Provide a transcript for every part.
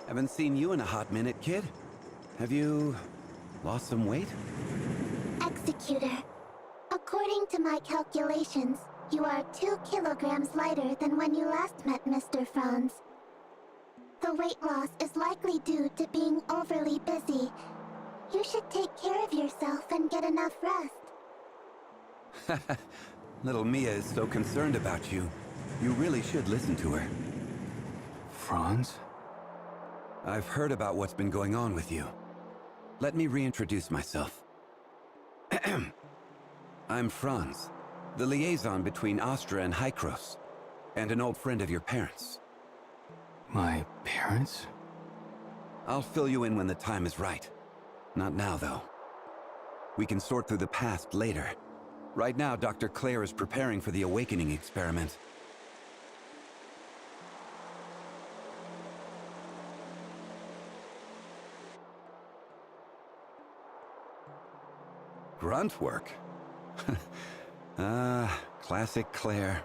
Haven't seen you in a hot minute, kid. Have you lost some weight? Executor, according to my calculations, you are 2 kilograms lighter than when you last met Mr. Franz. The weight loss is likely due to being overly busy. You should take care of yourself and get enough rest. Little Mia is so concerned about you. You really should listen to her. Franz? I've heard about what's been going on with you. Let me reintroduce myself. I'm Franz, the liaison between Astra and Hykros, and an old friend of your parents. My parents? I'll fill you in when the time is right. Not now, though. We can sort through the past later. Right now, Dr. Claire is preparing for the awakening experiment. Grunt work? Classic Claire.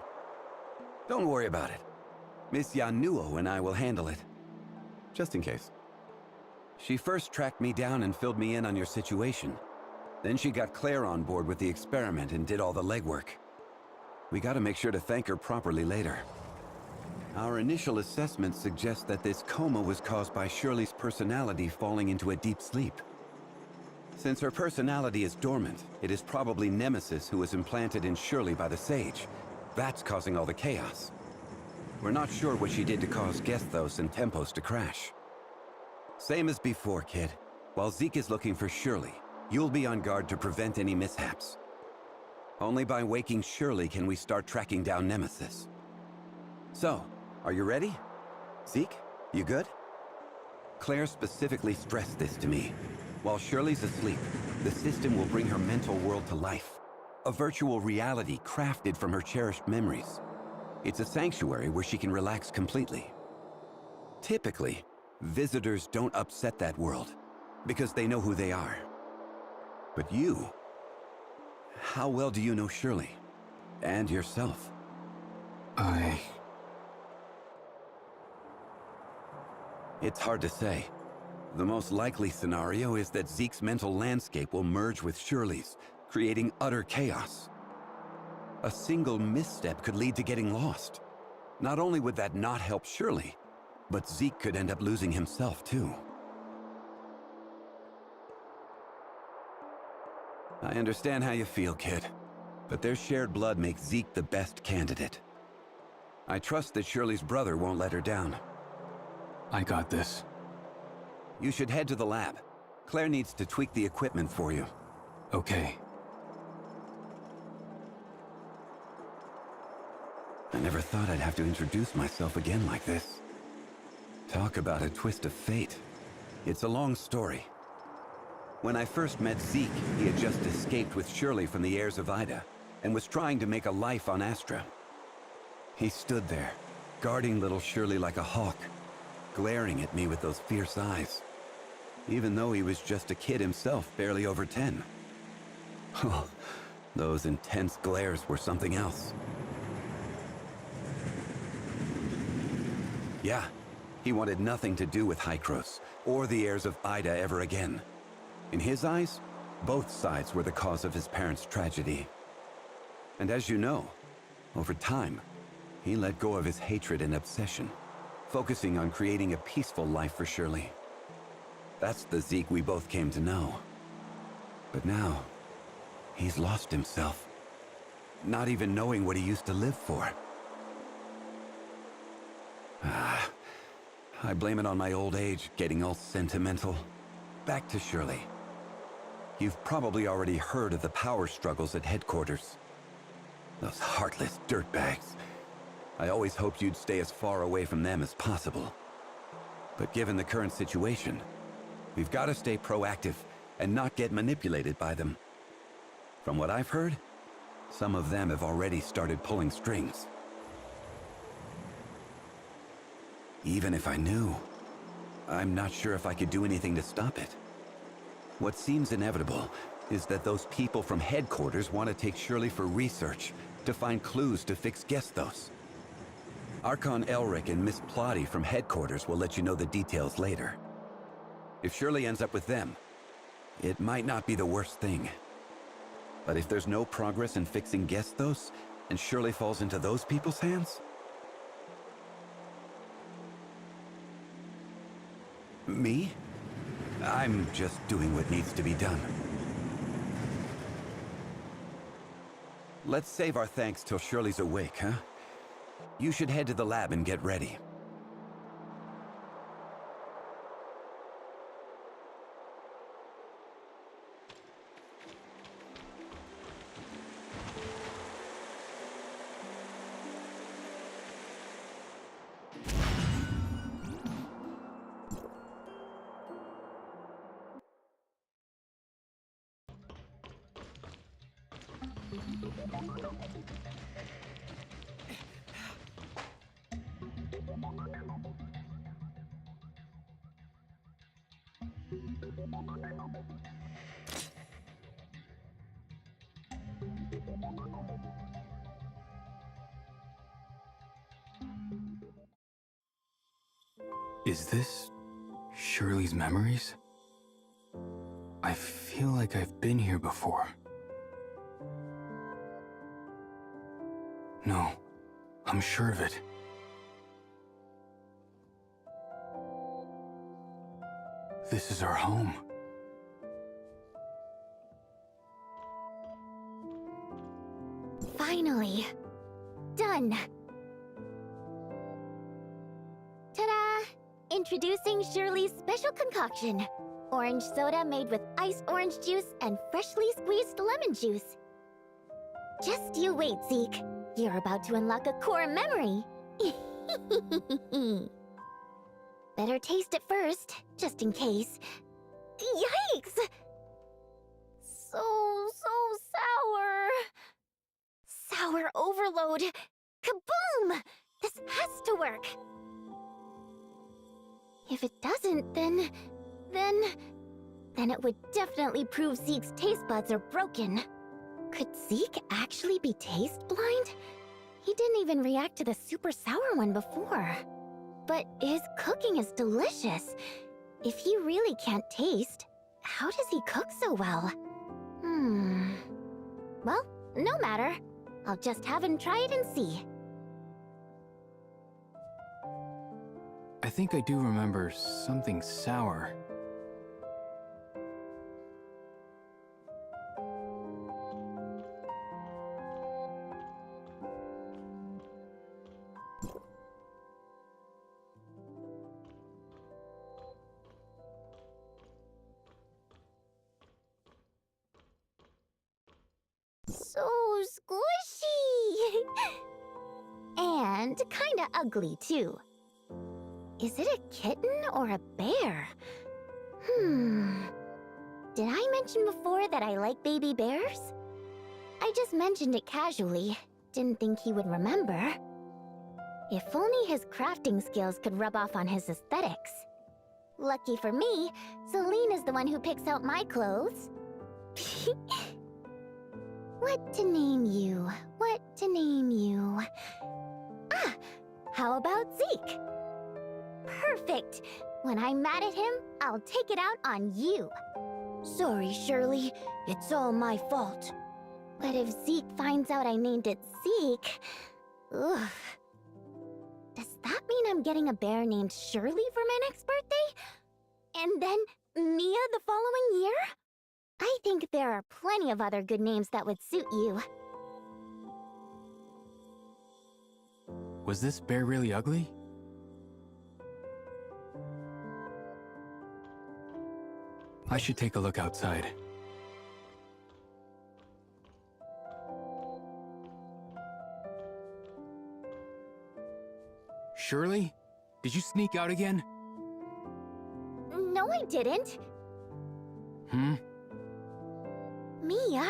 Don't worry about it. Miss Yanuo and I will handle it. Just in case. She first tracked me down and filled me in on your situation. Then she got Claire on board with the experiment and did all the legwork. We gotta make sure to thank her properly later. Our initial assessment suggests that this coma was caused by Shirley's personality falling into a deep sleep. Since her personality is dormant, it is probably Nemesis who was implanted in Shirley by the Sage. That's causing all the chaos. We're not sure what she did to cause Gesthos and Tempos to crash. Same as before, kid. While Zeke is looking for Shirley, you'll be on guard to prevent any mishaps. Only by waking Shirley can we start tracking down Nemesis. So, are you ready? Zeke, you good? Claire specifically stressed this to me. While Shirley's asleep, the system will bring her mental world to life. A virtual reality crafted from her cherished memories. It's a sanctuary where she can relax completely. Typically, visitors don't upset that world, because they know who they are. But you... how well do you know Shirley? And yourself? It's hard to say. The most likely scenario is that Zeke's mental landscape will merge with Shirley's, creating utter chaos. A single misstep could lead to getting lost. Not only would that not help Shirley, but Zeke could end up losing himself too. I understand how you feel, kid, but their shared blood makes Zeke the best candidate. I trust that Shirley's brother won't let her down. I got this. You should head to the lab. Claire needs to tweak the equipment for you. Okay. I never thought I'd have to introduce myself again like this. Talk about a twist of fate. It's a long story. When I first met Zeke, he had just escaped with Shirley from the heirs of Ida, and was trying to make a life on Astra. He stood there, guarding little Shirley like a hawk, glaring at me with those fierce eyes, even though he was just a kid himself, barely over 10. Oh, those intense glares were something else. Yeah, he wanted nothing to do with Hykros, or the heirs of Ida ever again. In his eyes, both sides were the cause of his parents' tragedy. And as you know, over time, he let go of his hatred and obsession, focusing on creating a peaceful life for Shirley. That's the Zeke we both came to know. But now, he's lost himself, not even knowing what he used to live for. I blame it on my old age, getting all sentimental. Back to Shirley. You've probably already heard of the power struggles at headquarters. Those heartless dirtbags. I always hoped you'd stay as far away from them as possible. But given the current situation, we've got to stay proactive and not get manipulated by them. From what I've heard, some of them have already started pulling strings. Even if I knew, I'm not sure if I could do anything to stop it. What seems inevitable is that those people from headquarters want to take Shirley for research, to find clues to fix Gesthos. Archon Elric and Miss Plotty from headquarters will let you know the details later. If Shirley ends up with them, it might not be the worst thing. But if there's no progress in fixing Gestos, and Shirley falls into those people's hands? Me? I'm just doing what needs to be done. Let's save our thanks till Shirley's awake, huh? You should head to the lab and get ready. Is this Shirley's memories? I feel like I've been here before. No, I'm sure of it. This is our home. Finally. Done. Ta-da! Introducing Shirley's special concoction. Orange soda made with iced orange juice and freshly squeezed lemon juice. Just you wait, Zeke. You're about to unlock a core memory. Better taste it first, just in case. Yikes! So sour. Sour overload. Kaboom! This has to work. If it doesn't, then it would definitely prove Zeke's taste buds are broken. Could Zeke actually be taste blind? He didn't even react to the super sour one before. But his cooking is delicious. If he really can't taste, how does he cook so well? Well, no matter. I'll just have him try it and see. I think I do remember something sour. So squishy! And kinda ugly, too. Is it a kitten or a bear? Did I mention before that I like baby bears? I just mentioned it casually. Didn't think he would remember. If only his crafting skills could rub off on his aesthetics. Lucky for me, Celine is the one who picks out my clothes. What to name you? What to name you? Ah! How about Zeke? Perfect! When I'm mad at him, I'll take it out on you. Sorry, Shirley. It's all my fault. But if Zeke finds out I named it Zeke... Ugh. Does that mean I'm getting a bear named Shirley for my next birthday? And then Mia the following year? I think there are plenty of other good names that would suit you. Was this bear really ugly? I should take a look outside. Shirley? Did you sneak out again? No, I didn't. Mia,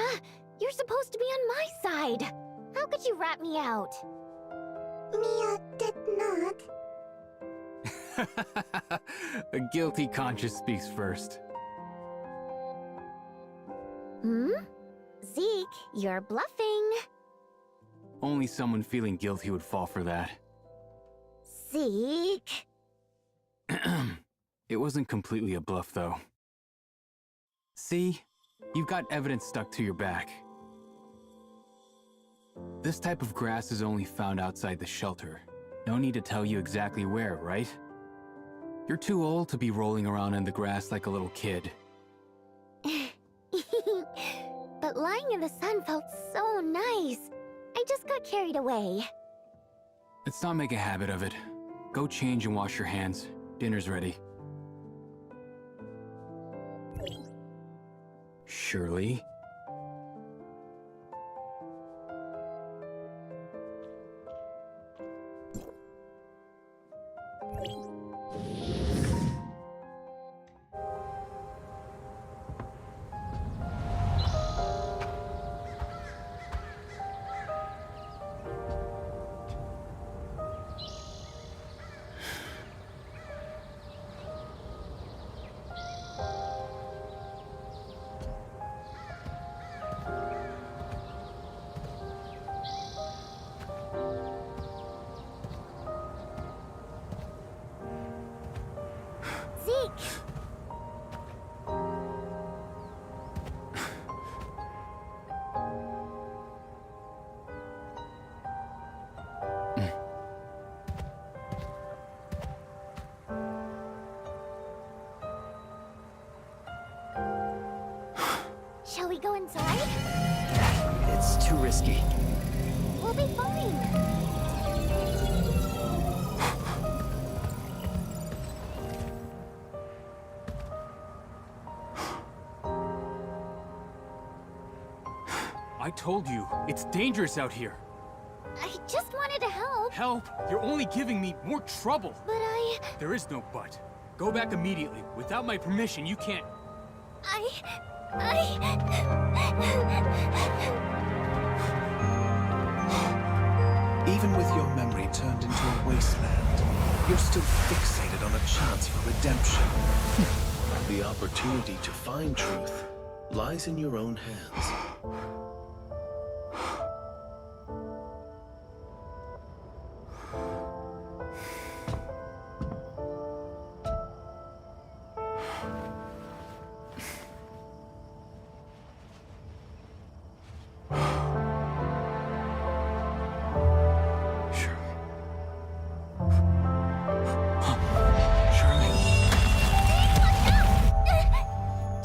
you're supposed to be on my side. How could you rat me out? Mia did not. A guilty conscience speaks first. Zeke, you're bluffing. Only someone feeling guilty would fall for that. Zeke. It wasn't completely a bluff, though. See? You've got evidence stuck to your back. This type of grass is only found outside the shelter. No need to tell you exactly where, right? You're too old to be rolling around in the grass like a little kid. But lying in the sun felt so nice. I just got carried away. Let's not make a habit of it. Go change and wash your hands. Dinner's ready. Shirley? Zeke! Shall we go inside? It's too risky. We'll be fine. I told you, it's dangerous out here. I just wanted to help, Help! You're only giving me more trouble. but There is no but. Go back immediately. Without my permission, you can't... Even with your memory turned into a wasteland, you're still fixated on a chance for redemption. The opportunity to find truth lies in your own hands.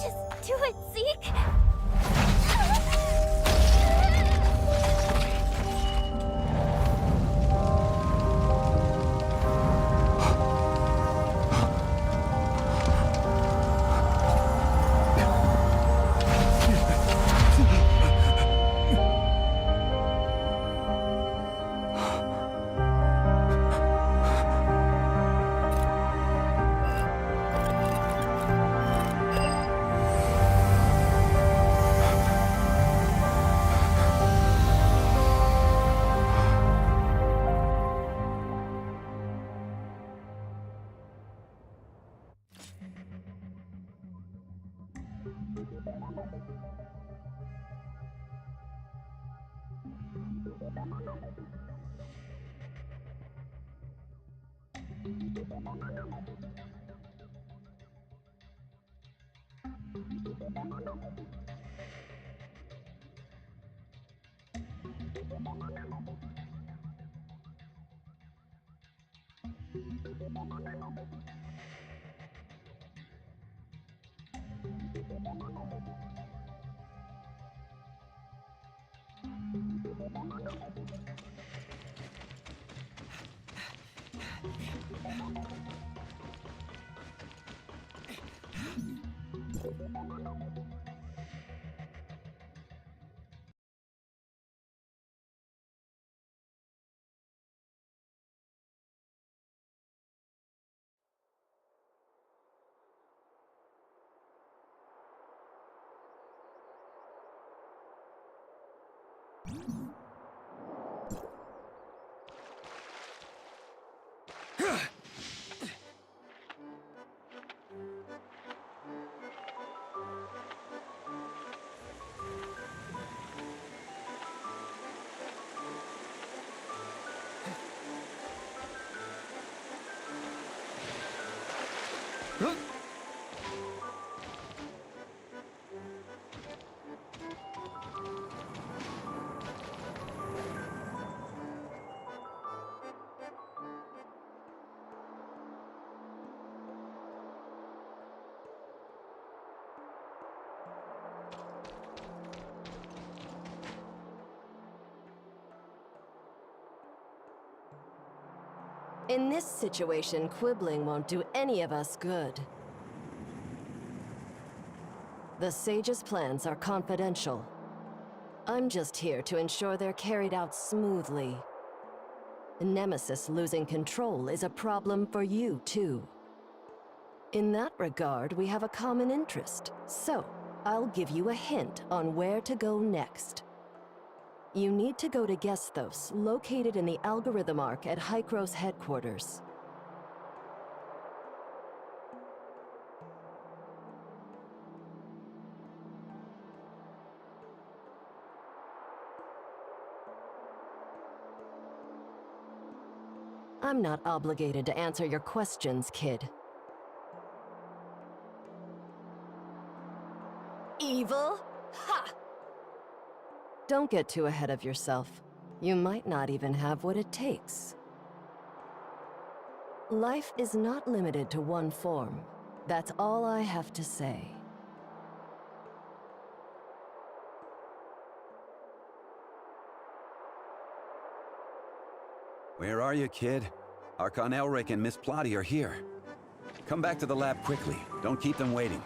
Just do it, Zeke! In this situation, quibbling won't do any of us good. The Sage's plans are confidential. I'm just here to ensure they're carried out smoothly. Nemesis losing control is a problem for you, too. In that regard, we have a common interest, so I'll give you a hint on where to go next. You need to go to Gesthos, located in the Algorithm Arc at Hykros headquarters. I'm not obligated to answer your questions, kid. Evil? Ha! Don't get too ahead of yourself. You might not even have what it takes. Life is not limited to one form. That's all I have to say. Where are you, kid? Archon Elric and Miss Plotty are here. Come back to the lab quickly. Don't keep them waiting.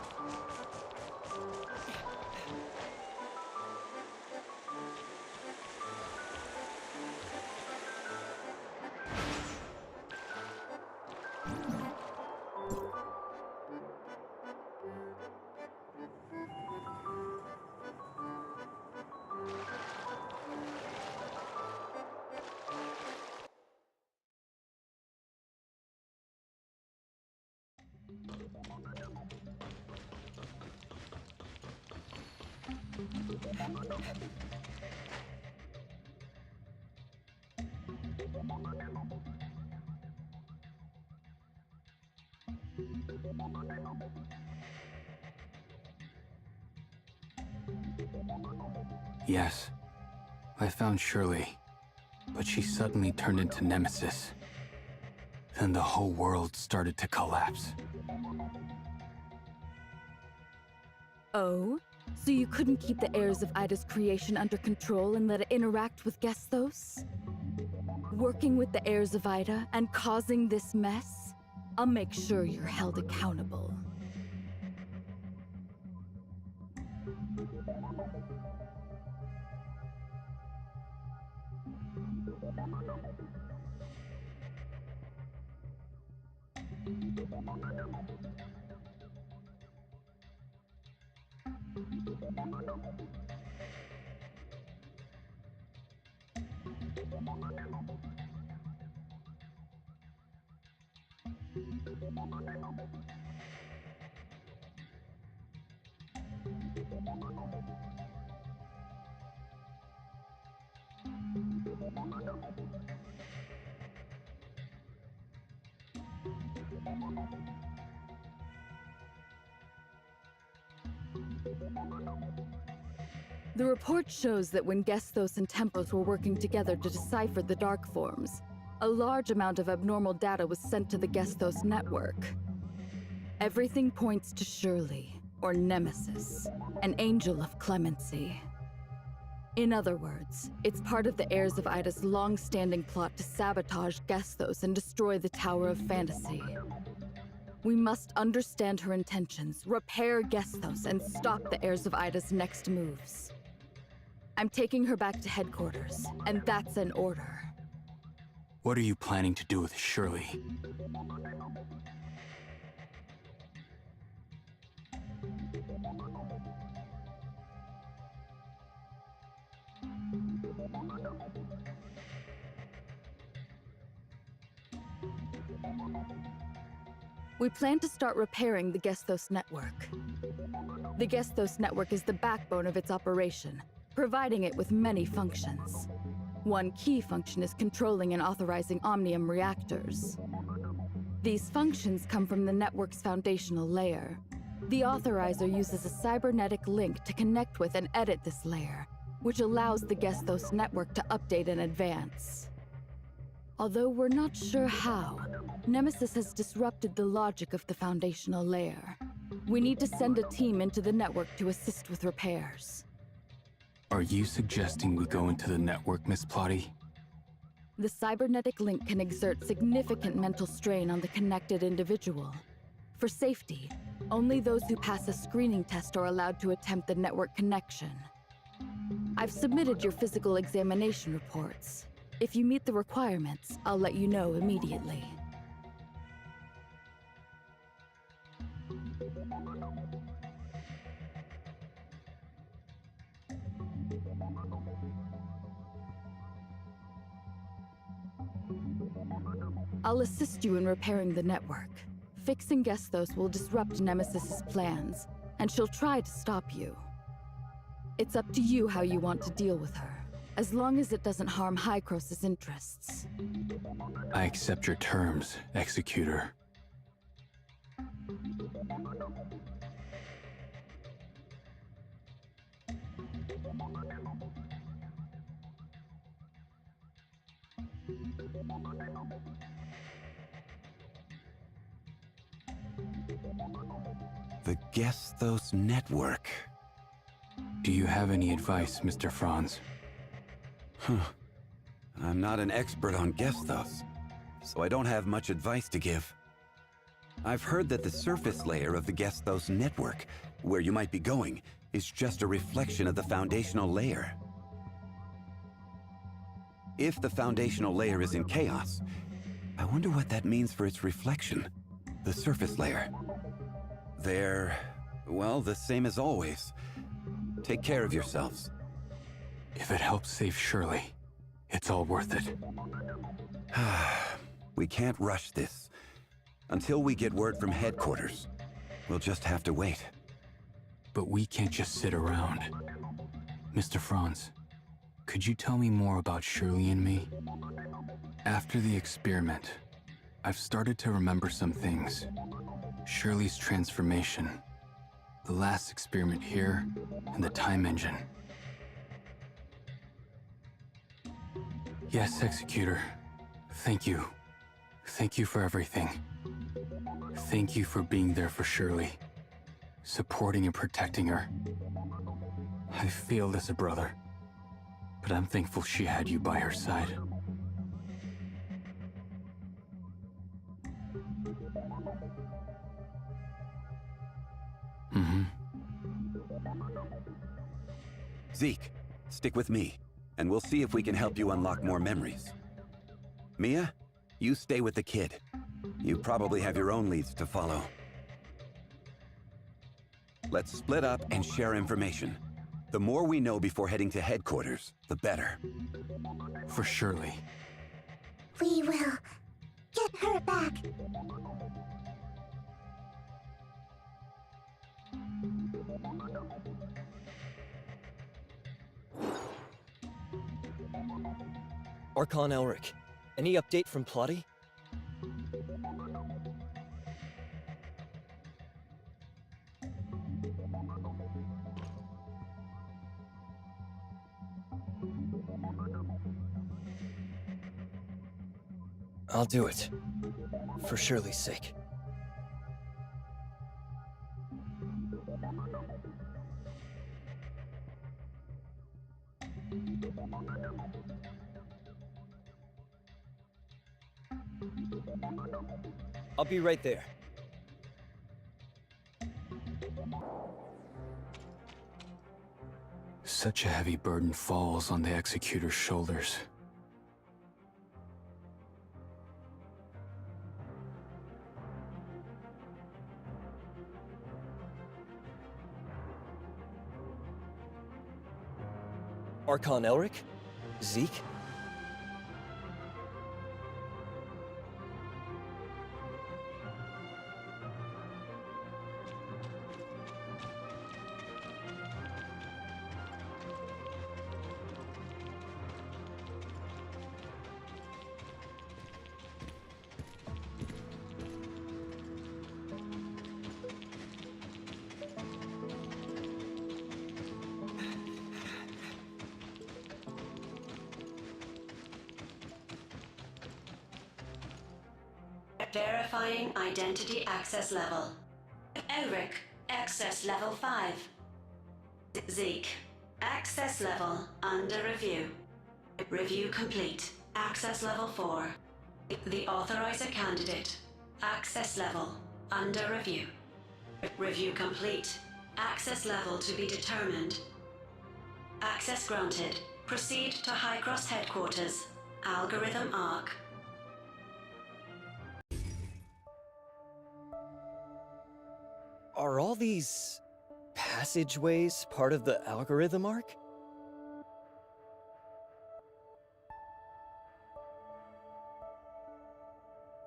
Yes, I found Shirley, but she suddenly turned into Nemesis. Then the whole world started to collapse. Oh? So you couldn't keep the heirs of Ida's creation under control and let it interact with Gesthos? Working with the heirs of Ida and causing this mess? I'll make sure you're held accountable. The report shows that when Gesthos and Tempos were working together to decipher the Dark Forms, a large amount of abnormal data was sent to the Gesthos network. Everything points to Shirley, or Nemesis, an angel of clemency. In other words, it's part of the heirs of Ida's long-standing plot to sabotage Gesthos and destroy the Tower of Fantasy. We must understand her intentions, repair Gesthos, and stop the heirs of Ida's next moves. I'm taking her back to headquarters, and that's an order. What are you planning to do with Shirley? We plan to start repairing the Gesthos network. The Gesthos network is the backbone of its operation, providing it with many functions. One key function is controlling and authorizing Omnium reactors. These functions come from the network's foundational layer. The authorizer uses a cybernetic link to connect with and edit this layer, which allows the Gesthos network to update and advance. Although we're not sure how, Nemesis has disrupted the logic of the foundational layer. We need to send a team into the network to assist with repairs. Are you suggesting we go into the network, Miss Plotty? The cybernetic link can exert significant mental strain on the connected individual. For safety, only those who pass a screening test are allowed to attempt the network connection. I've submitted your physical examination reports. If you meet the requirements, I'll let you know immediately. I'll assist you in repairing the network. Fixing Gesthos will disrupt Nemesis's plans, and she'll try to stop you. It's up to you how you want to deal with her, as long as it doesn't harm Hykros' interests. I accept your terms, Executor. The Gesthos network. Do you have any advice, Mr. Franz? I'm not an expert on Gesthos, so I don't have much advice to give. I've heard that the surface layer of the Gesthos network, where you might be going, is just a reflection of the foundational layer. If the foundational layer is in chaos, I wonder what that means for its reflection, the surface layer. They're, well, the same as always. Take care of yourselves. If it helps save Shirley, it's all worth it. We can't rush this. Until we get word from headquarters, we'll just have to wait. But we can't just sit around. Mr. Franz, could you tell me more about Shirley and me? After the experiment, I've started to remember some things. Shirley's transformation, the last experiment here, and the time engine. Yes, Executor. Thank you. Thank you for everything. Thank you for being there for Shirley, supporting and protecting her. I failed as a brother, but I'm thankful she had you by her side. Zeke, stick with me, and we'll see if we can help you unlock more memories. Mia, you stay with the kid. You probably have your own leads to follow. Let's split up and share information. The more we know before heading to headquarters, the better. For Shirley. We will get her back. Archon Elric, any update from Plotty? I'll do it. For Shirley's sake. I'll be right there. Such a heavy burden falls on the Executor's shoulders. Archon Elric? Zeke? Verifying identity access level. Elric, access level 5. Zeke, access level under review. Review complete. Access Level 4. The Authorizer candidate. Access level under review. Review complete. Access level to be determined. Access granted. Proceed to High Cross Headquarters. Algorithm ARC. Are all these passageways part of the algorithm arc?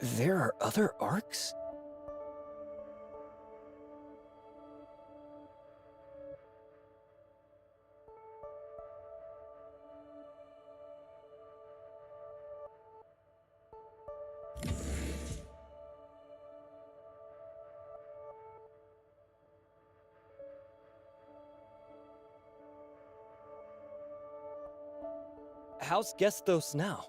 There are other arcs? How's Gestos now?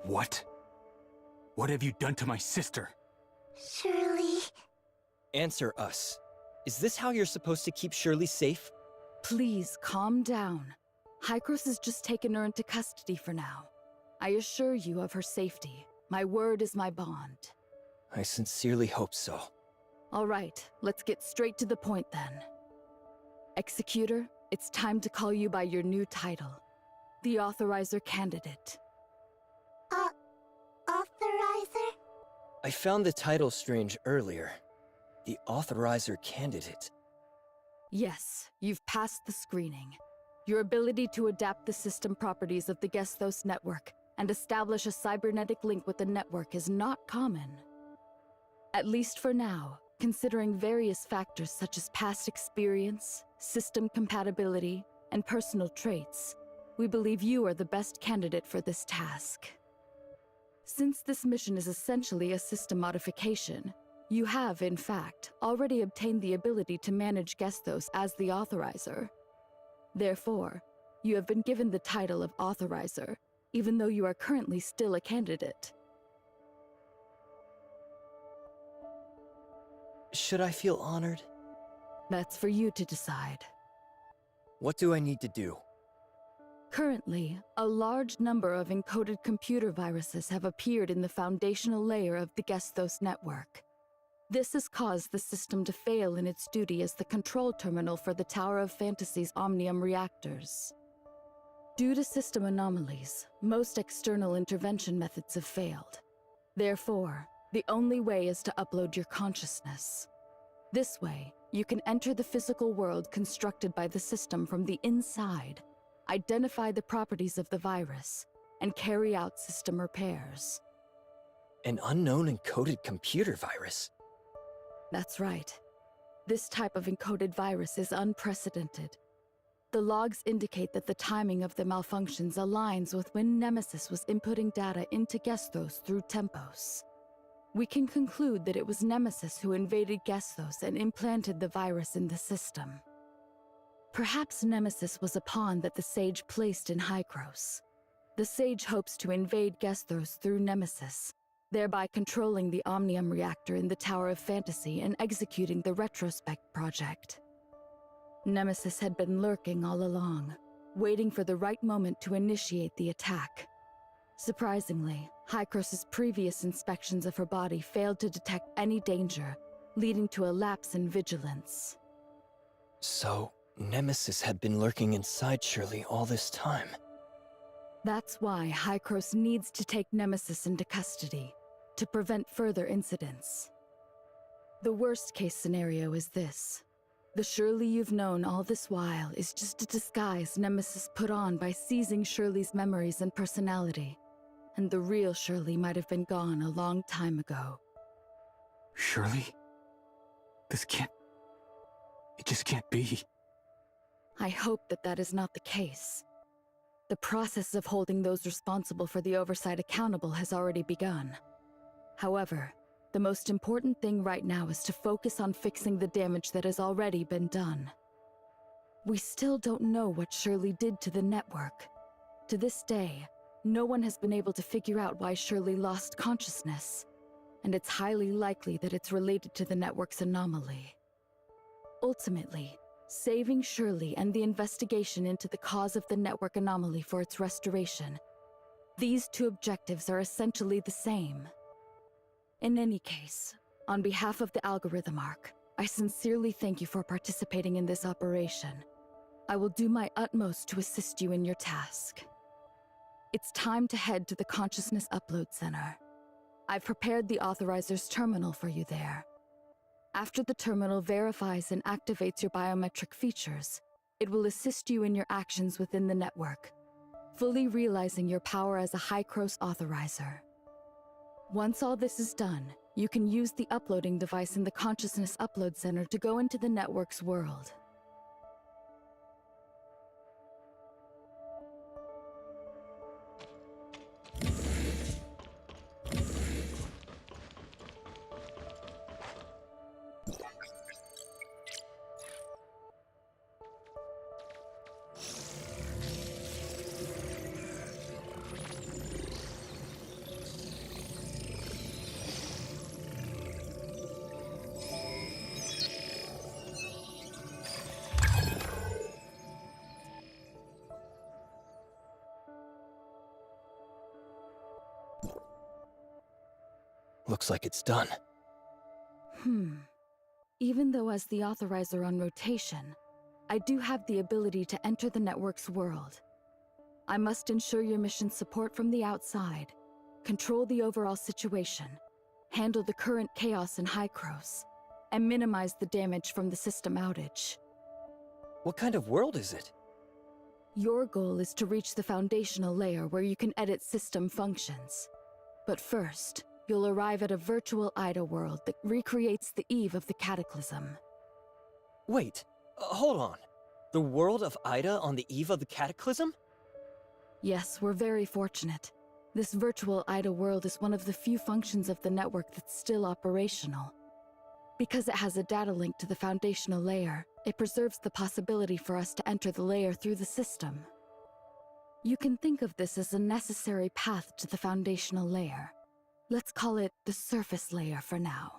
What? What have you done to my sister? Shirley. Answer us. Is this how you're supposed to keep Shirley safe? Please calm down. Hykros has just taken her into custody for now. I assure you of her safety. My word is my bond. I sincerely hope so. All right, let's get straight to the point then. Executor, it's time to call you by your new title. The Authorizer Candidate. Authorizer? I found the title strange earlier. The Authorizer Candidate. Yes, you've passed the screening. Your ability to adapt the system properties of the Gestos network and establish a cybernetic link with the network is not common. At least for now, considering various factors such as past experience, system compatibility, and personal traits, we believe you are the best candidate for this task. Since this mission is essentially a system modification, you have, in fact, already obtained the ability to manage Gestos as the Authorizer. Therefore, you have been given the title of Authorizer, even though you are currently still a candidate. Should I feel honored? That's for you to decide. What do I need to do? Currently, a large number of encoded computer viruses have appeared in the foundational layer of the Gestos network. This has caused the system to fail in its duty as the control terminal for the Tower of Fantasy's Omnium reactors. Due to system anomalies, most external intervention methods have failed. Therefore, the only way is to upload your consciousness. This way, you can enter the physical world constructed by the system from the inside, identify the properties of the virus, and carry out system repairs. An unknown encoded computer virus? That's right. This type of encoded virus is unprecedented. The logs indicate that the timing of the malfunctions aligns with when Nemesis was inputting data into Gestos through Tempos. We can conclude that it was Nemesis who invaded Gestos and implanted the virus in the system. Perhaps Nemesis was a pawn that the Sage placed in Hykros. The Sage hopes to invade Gestos through Nemesis, thereby controlling the Omnium reactor in the Tower of Fantasy and executing the Retrospect project. Nemesis had been lurking all along, waiting for the right moment to initiate the attack. Surprisingly, Hykros' previous inspections of her body failed to detect any danger, leading to a lapse in vigilance. So, Nemesis had been lurking inside Shirley all this time. That's why Hykros needs to take Nemesis into custody, to prevent further incidents. The worst-case scenario is this. The Shirley you've known all this while is just a disguise Nemesis put on by seizing Shirley's memories and personality, and the real Shirley might have been gone a long time ago. Shirley? This can't... It just can't be. I hope that that is not the case. The process of holding those responsible for the oversight accountable has already begun. However, the most important thing right now is to focus on fixing the damage that has already been done. We still don't know what Shirley did to the network. To this day, no one has been able to figure out why Shirley lost consciousness, and it's highly likely that it's related to the network's anomaly. Ultimately, saving Shirley and the investigation into the cause of the network anomaly for its restoration, these two objectives are essentially the same. In any case, on behalf of the Algorithm Arc, I sincerely thank you for participating in this operation. I will do my utmost to assist you in your task. It's time to head to the Consciousness Upload Center. I've prepared the Authorizer's terminal for you there. After the terminal verifies and activates your biometric features, it will assist you in your actions within the network, fully realizing your power as a High-Cross Authorizer. Once all this is done, you can use the uploading device in the Consciousness Upload Center to go into the network's world. Looks like it's done. Even though as the Authorizer on rotation, I do have the ability to enter the network's world. I must ensure your mission's support from the outside, control the overall situation, handle the current chaos in High-Cross, and minimize the damage from the system outage. What kind of world is it? Your goal is to reach the foundational layer where you can edit system functions. But first, you'll arrive at a virtual Ida world that recreates the eve of the Cataclysm. Wait, hold on. The world of Ida on the eve of the Cataclysm? Yes, we're very fortunate. This virtual Ida world is one of the few functions of the network that's still operational. Because it has a data link to the foundational layer, it preserves the possibility for us to enter the layer through the system. You can think of this as a necessary path to the foundational layer. Let's call it the surface layer for now.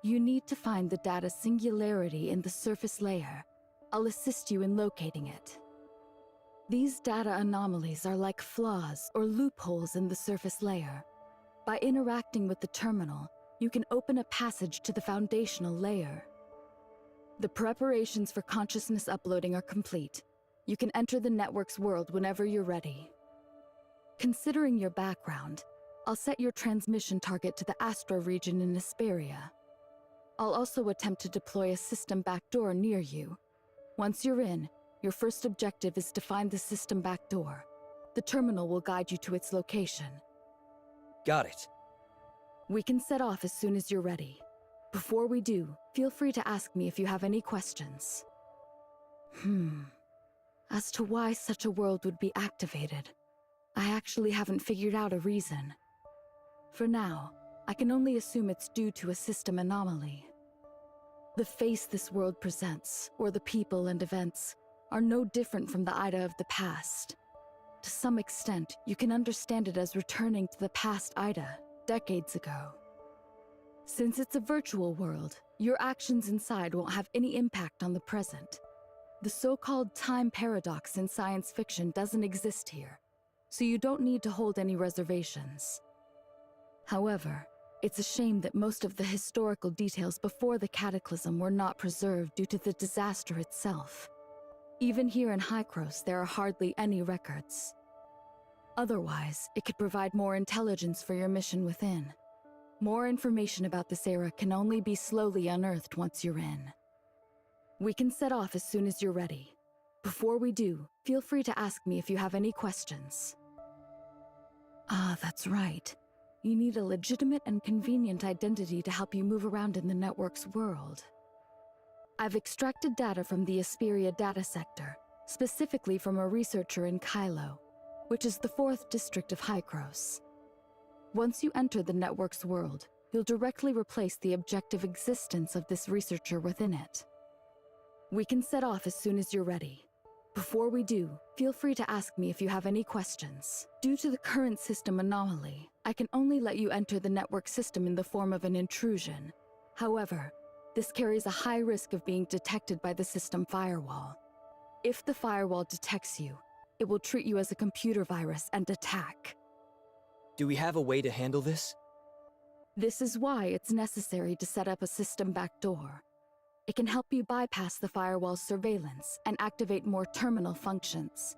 You need to find the data singularity in the surface layer. I'll assist you in locating it. These data anomalies are like flaws or loopholes in the surface layer. By interacting with the terminal, you can open a passage to the foundational layer. The preparations for consciousness uploading are complete. You can enter the network's world whenever you're ready. Considering your background, I'll set your transmission target to the Astro region in Hesperia. I'll also attempt to deploy a system backdoor near you. Once you're in, your first objective is to find the system backdoor. The terminal will guide you to its location. Got it. We can set off as soon as you're ready. Before we do, feel free to ask me if you have any questions. As to why such a world would be activated, I actually haven't figured out a reason. For now, I can only assume it's due to a system anomaly. The face this world presents, or the people and events, are no different from the Ida of the past. To some extent, you can understand it as returning to the past Ida, decades ago. Since it's a virtual world, your actions inside won't have any impact on the present. The so-called time paradox in science fiction doesn't exist here, so you don't need to hold any reservations. However, it's a shame that most of the historical details before the Cataclysm were not preserved due to the disaster itself. Even here in High-Cross, there are hardly any records. Otherwise, it could provide more intelligence for your mission within. More information about this era can only be slowly unearthed once you're in. We can set off as soon as you're ready. Before we do, feel free to ask me if you have any questions. Ah, that's right. You need a legitimate and convenient identity to help you move around in the network's world. I've extracted data from the Hesperia data sector, specifically from a researcher in Kylo, which is the 4th district of Hykros. Once you enter the network's world, you'll directly replace the objective existence of this researcher within it. We can set off as soon as you're ready. Before we do, feel free to ask me if you have any questions. Due to the current system anomaly, I can only let you enter the network system in the form of an intrusion. However, this carries a high risk of being detected by the system firewall. If the firewall detects you, it will treat you as a computer virus and attack. Do we have a way to handle this? This is why it's necessary to set up a system backdoor. It can help you bypass the firewall's surveillance and activate more terminal functions.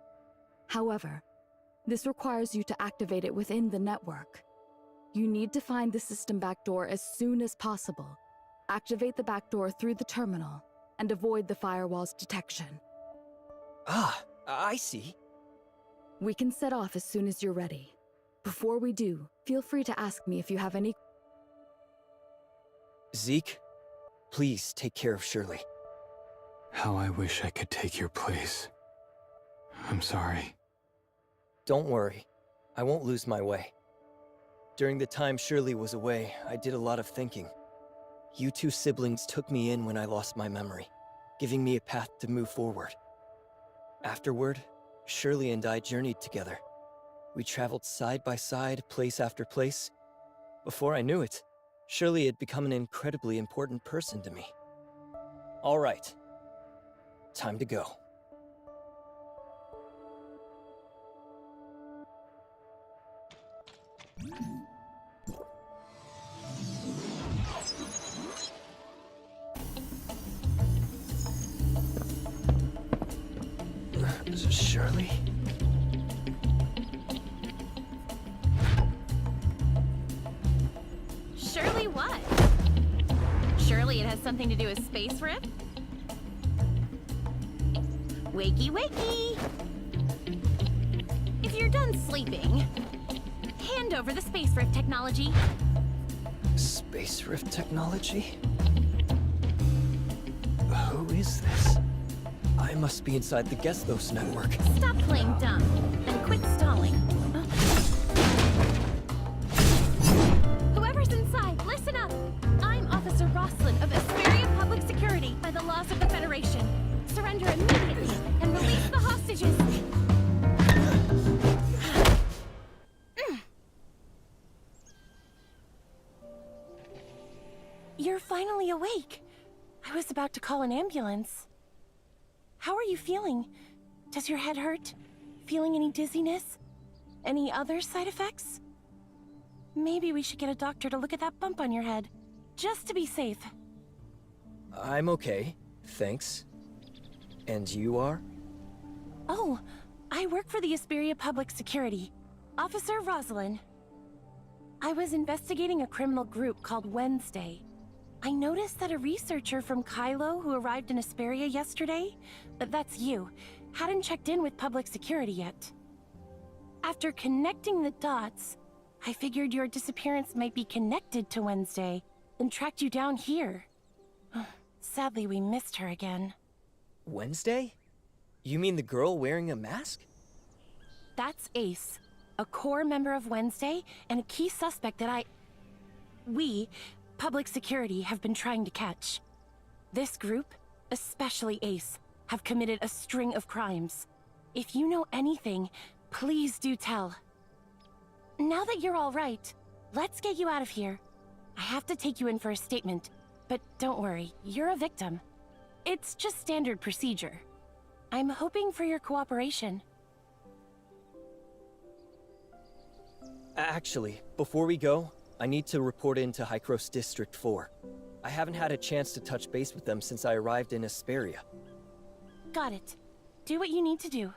However, this requires you to activate it within the network. You need to find the system backdoor as soon as possible, activate the backdoor through the terminal, and avoid the firewall's detection. Ah, I see. We can set off as soon as you're ready. Before we do, feel free to ask me if you have any... Zeke, please take care of Shirley. How I wish I could take your place. I'm sorry. Don't worry. I won't lose my way. During the time Shirley was away, I did a lot of thinking. You two siblings took me in when I lost my memory, giving me a path to move forward. Afterward, Shirley and I journeyed together. We traveled side by side, place after place. Before I knew it, Shirley had become an incredibly important person to me. All right. Time to go. Shirley? Surely what? Surely it has something to do with Space Rift? Wakey, wakey! If you're done sleeping, hand over the Space Rift technology. Space Rift technology? Who is this? I must be inside the Gesthos network. Stop playing dumb and quit stalling. Whoever's inside, listen up! I'm Officer Roslin of Asperia Public Security by the laws of the Federation. Surrender immediately and release the hostages! You're finally awake. I was about to call an ambulance. How are you feeling? Does your head hurt? Feeling any dizziness? Any other side effects? Maybe we should get a doctor to look at that bump on your head, just to be safe. I'm okay, thanks. And you are? Oh, I work for the Asperia Public Security. Officer Rosalind. I was investigating a criminal group called Wednesday. I noticed that a researcher from Kylo who arrived in Asperia yesterday, that's you, hadn't checked in with public security yet. After connecting the dots, I figured your disappearance might be connected to Wednesday and tracked you down here. Sadly, we missed her again. Wednesday? You mean the girl wearing a mask? That's Ace, a core member of Wednesday and a key suspect that we, public security, have been trying to catch. This group, especially Ace, have committed a string of crimes. If you know anything, please do tell. Now that you're all right, let's get you out of here. I have to take you in for a statement, but don't worry, you're a victim. It's just standard procedure. I'm hoping for your cooperation. Actually, before we go, I need to report into Hykros District 4. I haven't had a chance to touch base with them since I arrived in Asperia. Got it. Do what you need to do.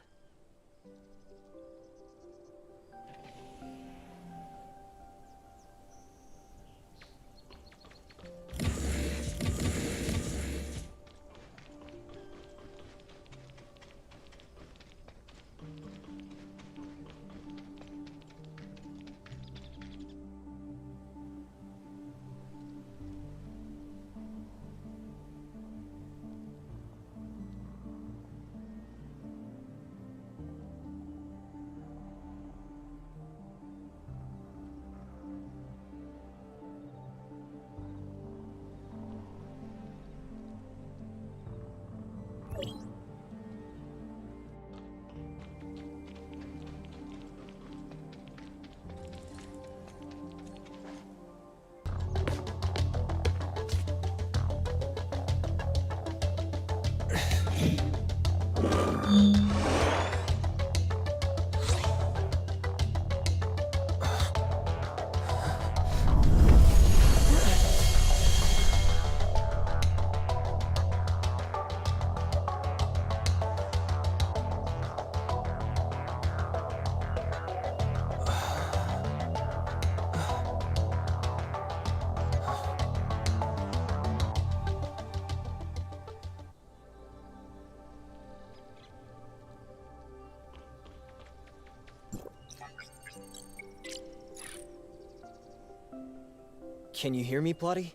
Can you hear me, Plotty?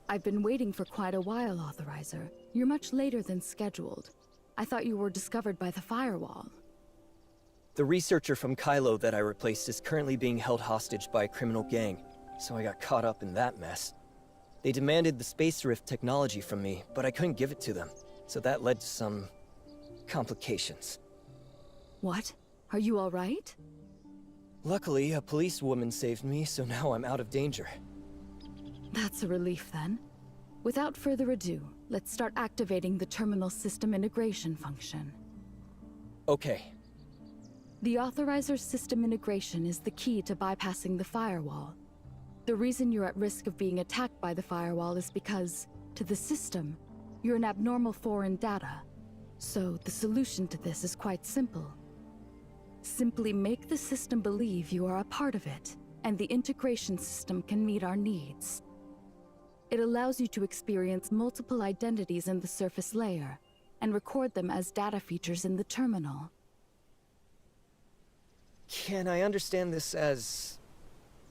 I've been waiting for quite a while, Authorizer. You're much later than scheduled. I thought you were discovered by the firewall. The researcher from Kylo that I replaced is currently being held hostage by a criminal gang, so I got caught up in that mess. They demanded the Space Rift technology from me, but I couldn't give it to them, so that led to some complications. What? Are you all right? Luckily, a policewoman saved me, so now I'm out of danger. That's a relief then. Without further ado, let's start activating the terminal system integration function. Okay. The Authorizer's system integration is the key to bypassing the firewall. The reason you're at risk of being attacked by the firewall is because, to the system, you're an abnormal foreign data. So the solution to this is quite simple. Simply make the system believe you are a part of it, and the integration system can meet our needs. It allows you to experience multiple identities in the surface layer, and record them as data features in the terminal. Can I understand this as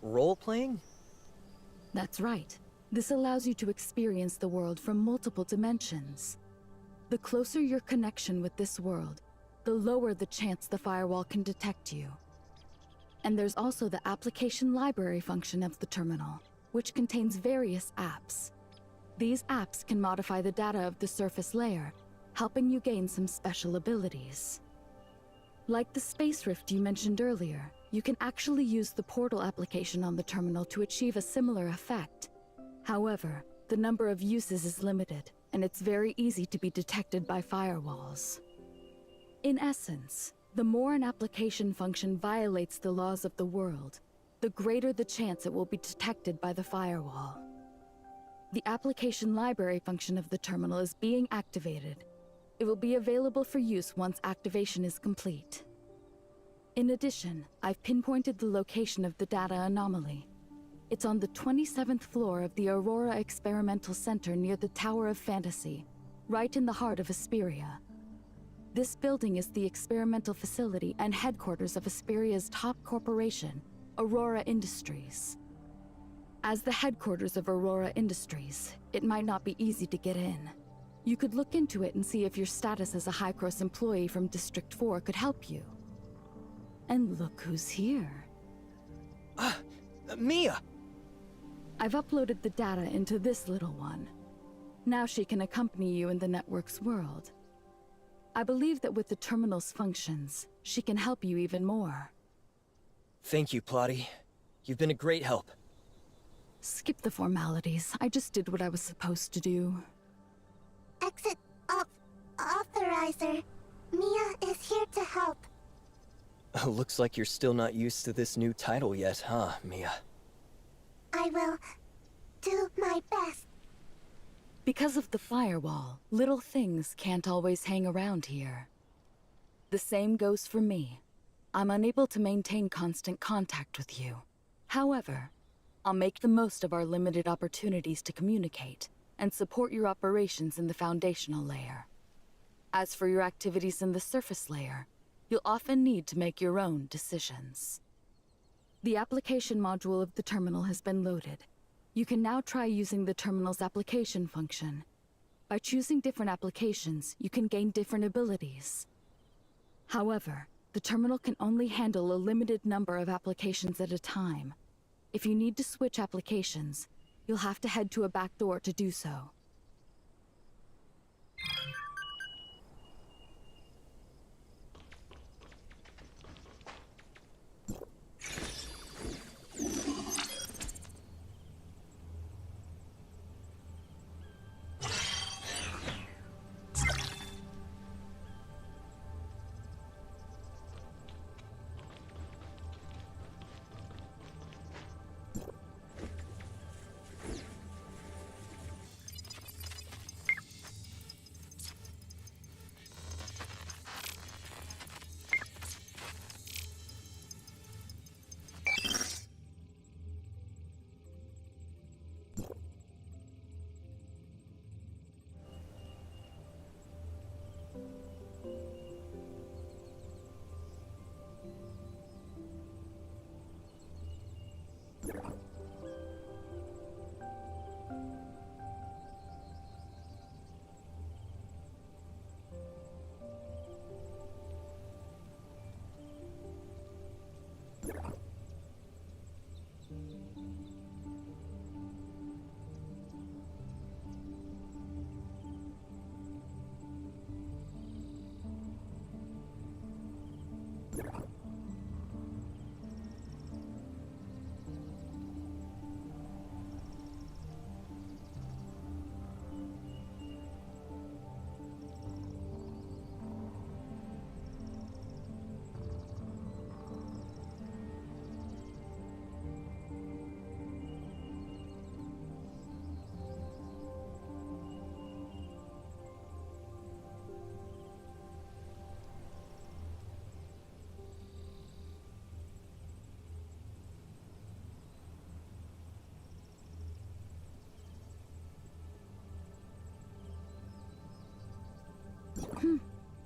role-playing? That's right. This allows you to experience the world from multiple dimensions. The closer your connection with this world, the lower the chance the firewall can detect you. And there's also the application library function of the terminal, which contains various apps. These apps can modify the data of the surface layer, helping you gain some special abilities. Like the Space Rift you mentioned earlier, you can actually use the portal application on the terminal to achieve a similar effect. However, the number of uses is limited, and it's very easy to be detected by firewalls. In essence, the more an application function violates the laws of the world, the greater the chance it will be detected by the firewall. The application library function of the terminal is being activated. It will be available for use once activation is complete. In addition, I've pinpointed the location of the data anomaly. It's on the 27th floor of the Aurora Experimental Center near the Tower of Fantasy, right in the heart of Asperia. This building is the experimental facility and headquarters of Asperia's top corporation, Aurora Industries. As the headquarters of Aurora Industries, it might not be easy to get in. You could look into it and see if your status as a High-Cross employee from District 4 could help you. And look who's here. Mia! I've uploaded the data into this little one. Now she can accompany you in the network's world. I believe that with the terminal's functions, she can help you even more. Thank you, Plotty. You've been a great help. Skip the formalities. I just did what I was supposed to do. Exit Authorizer. Mia is here to help. Looks like you're still not used to this new title yet, huh, Mia? I will do my best. Because of the firewall, little things can't always hang around here. The same goes for me. I'm unable to maintain constant contact with you. However, I'll make the most of our limited opportunities to communicate and support your operations in the foundational layer. As for your activities in the surface layer, you'll often need to make your own decisions. The application module of the terminal has been loaded. You can now try using the terminal's application function. By choosing different applications, you can gain different abilities. However, the terminal can only handle a limited number of applications at a time. If you need to switch applications, you'll have to head to a back door to do so.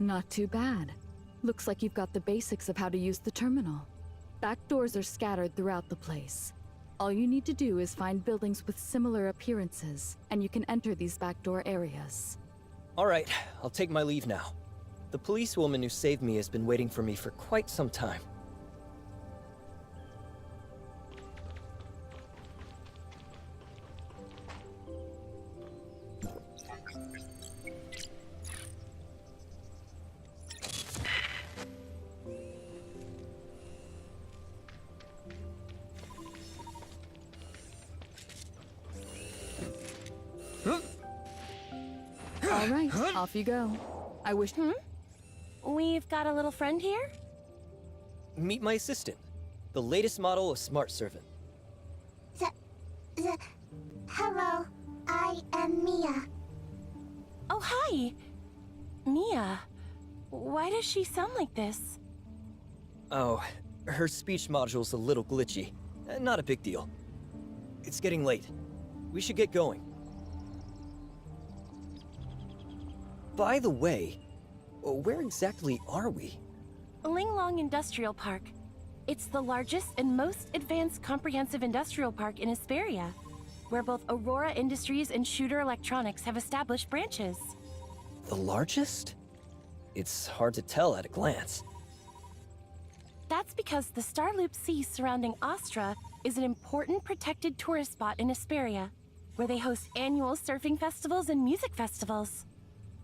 Not too bad. Looks like you've got the basics of how to use the terminal. Back doors are scattered throughout the place. All you need to do is find buildings with similar appearances, and you can enter these backdoor areas. All right, I'll take my leave now. The policewoman who saved me has been waiting for me for quite some time. All right, off you go. I wish... We've got a little friend here? Meet my assistant, the latest model of Smart Servant. Hello, I am Mia. Oh, hi! Mia. Why does she sound like this? Oh, her speech module's a little glitchy. Not a big deal. It's getting late. We should get going. By the way, where exactly are we? Linglong Industrial Park. It's the largest and most advanced comprehensive industrial park in Asperia, where both Aurora Industries and Shooter Electronics have established branches. The largest? It's hard to tell at a glance. That's because the Starloop Sea surrounding Astra is an important protected tourist spot in Asperia, where they host annual surfing festivals and music festivals.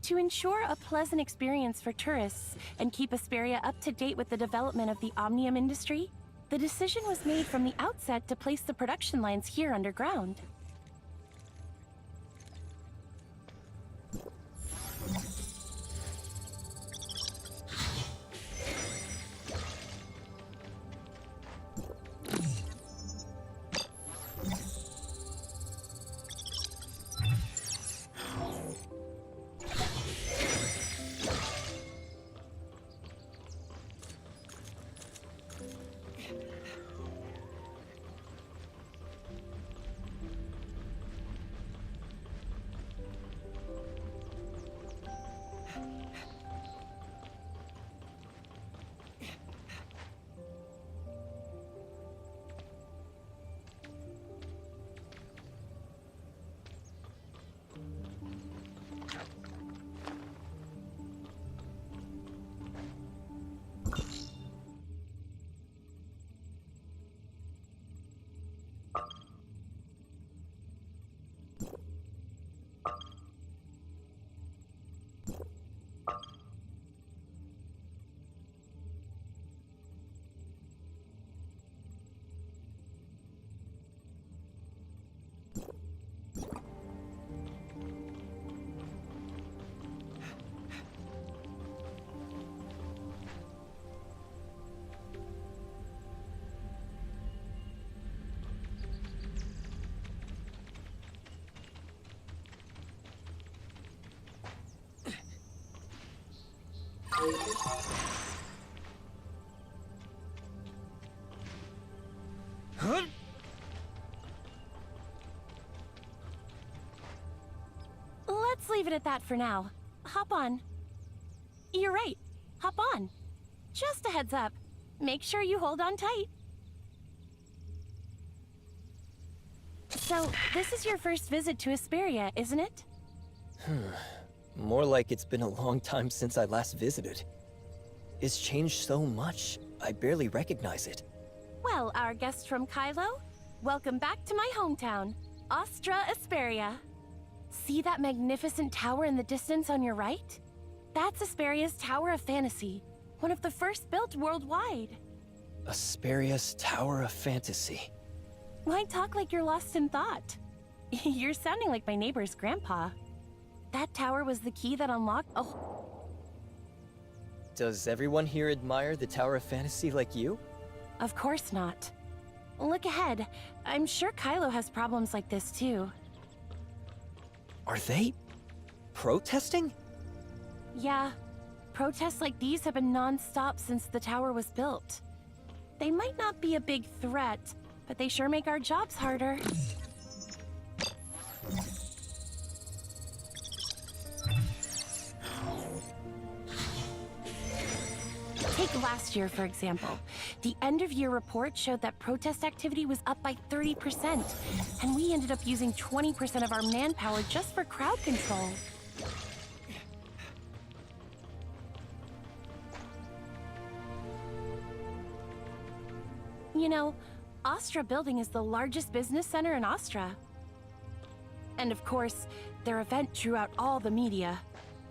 To ensure a pleasant experience for tourists and keep Asperia up to date with the development of the Omnium industry, the decision was made from the outset to place the production lines here underground. Let's leave it at that for now. Hop on. You're right. Hop on. Just a heads up. Make sure you hold on tight. So, this is your first visit to Asperia, isn't it? More like it's been a long time since I last visited. It's changed so much, I barely recognize it. Well, our guest from Kylo, welcome back to my hometown, Astra Asperia. See that magnificent tower in the distance on your right? That's Asperia's Tower of Fantasy, One of the first built worldwide. Asperia's Tower of Fantasy. Why talk like you're lost in thought? You're sounding like my neighbor's grandpa. That tower was the key that unlocked— Oh, Does everyone here admire the Tower of Fantasy like you? of course not. Look ahead. I'm sure Kylo has problems like this too. Are they protesting? Yeah, protests like these have been non-stop since the tower was built. They might not be a big threat, but they sure make our jobs harder. Take last year, for example. The end-of-year report showed that protest activity was up by 30%, and we ended up using 20% of our manpower just for crowd control. You know, Astra Building is the largest business center in Astra. And of course, their event drew out all the media.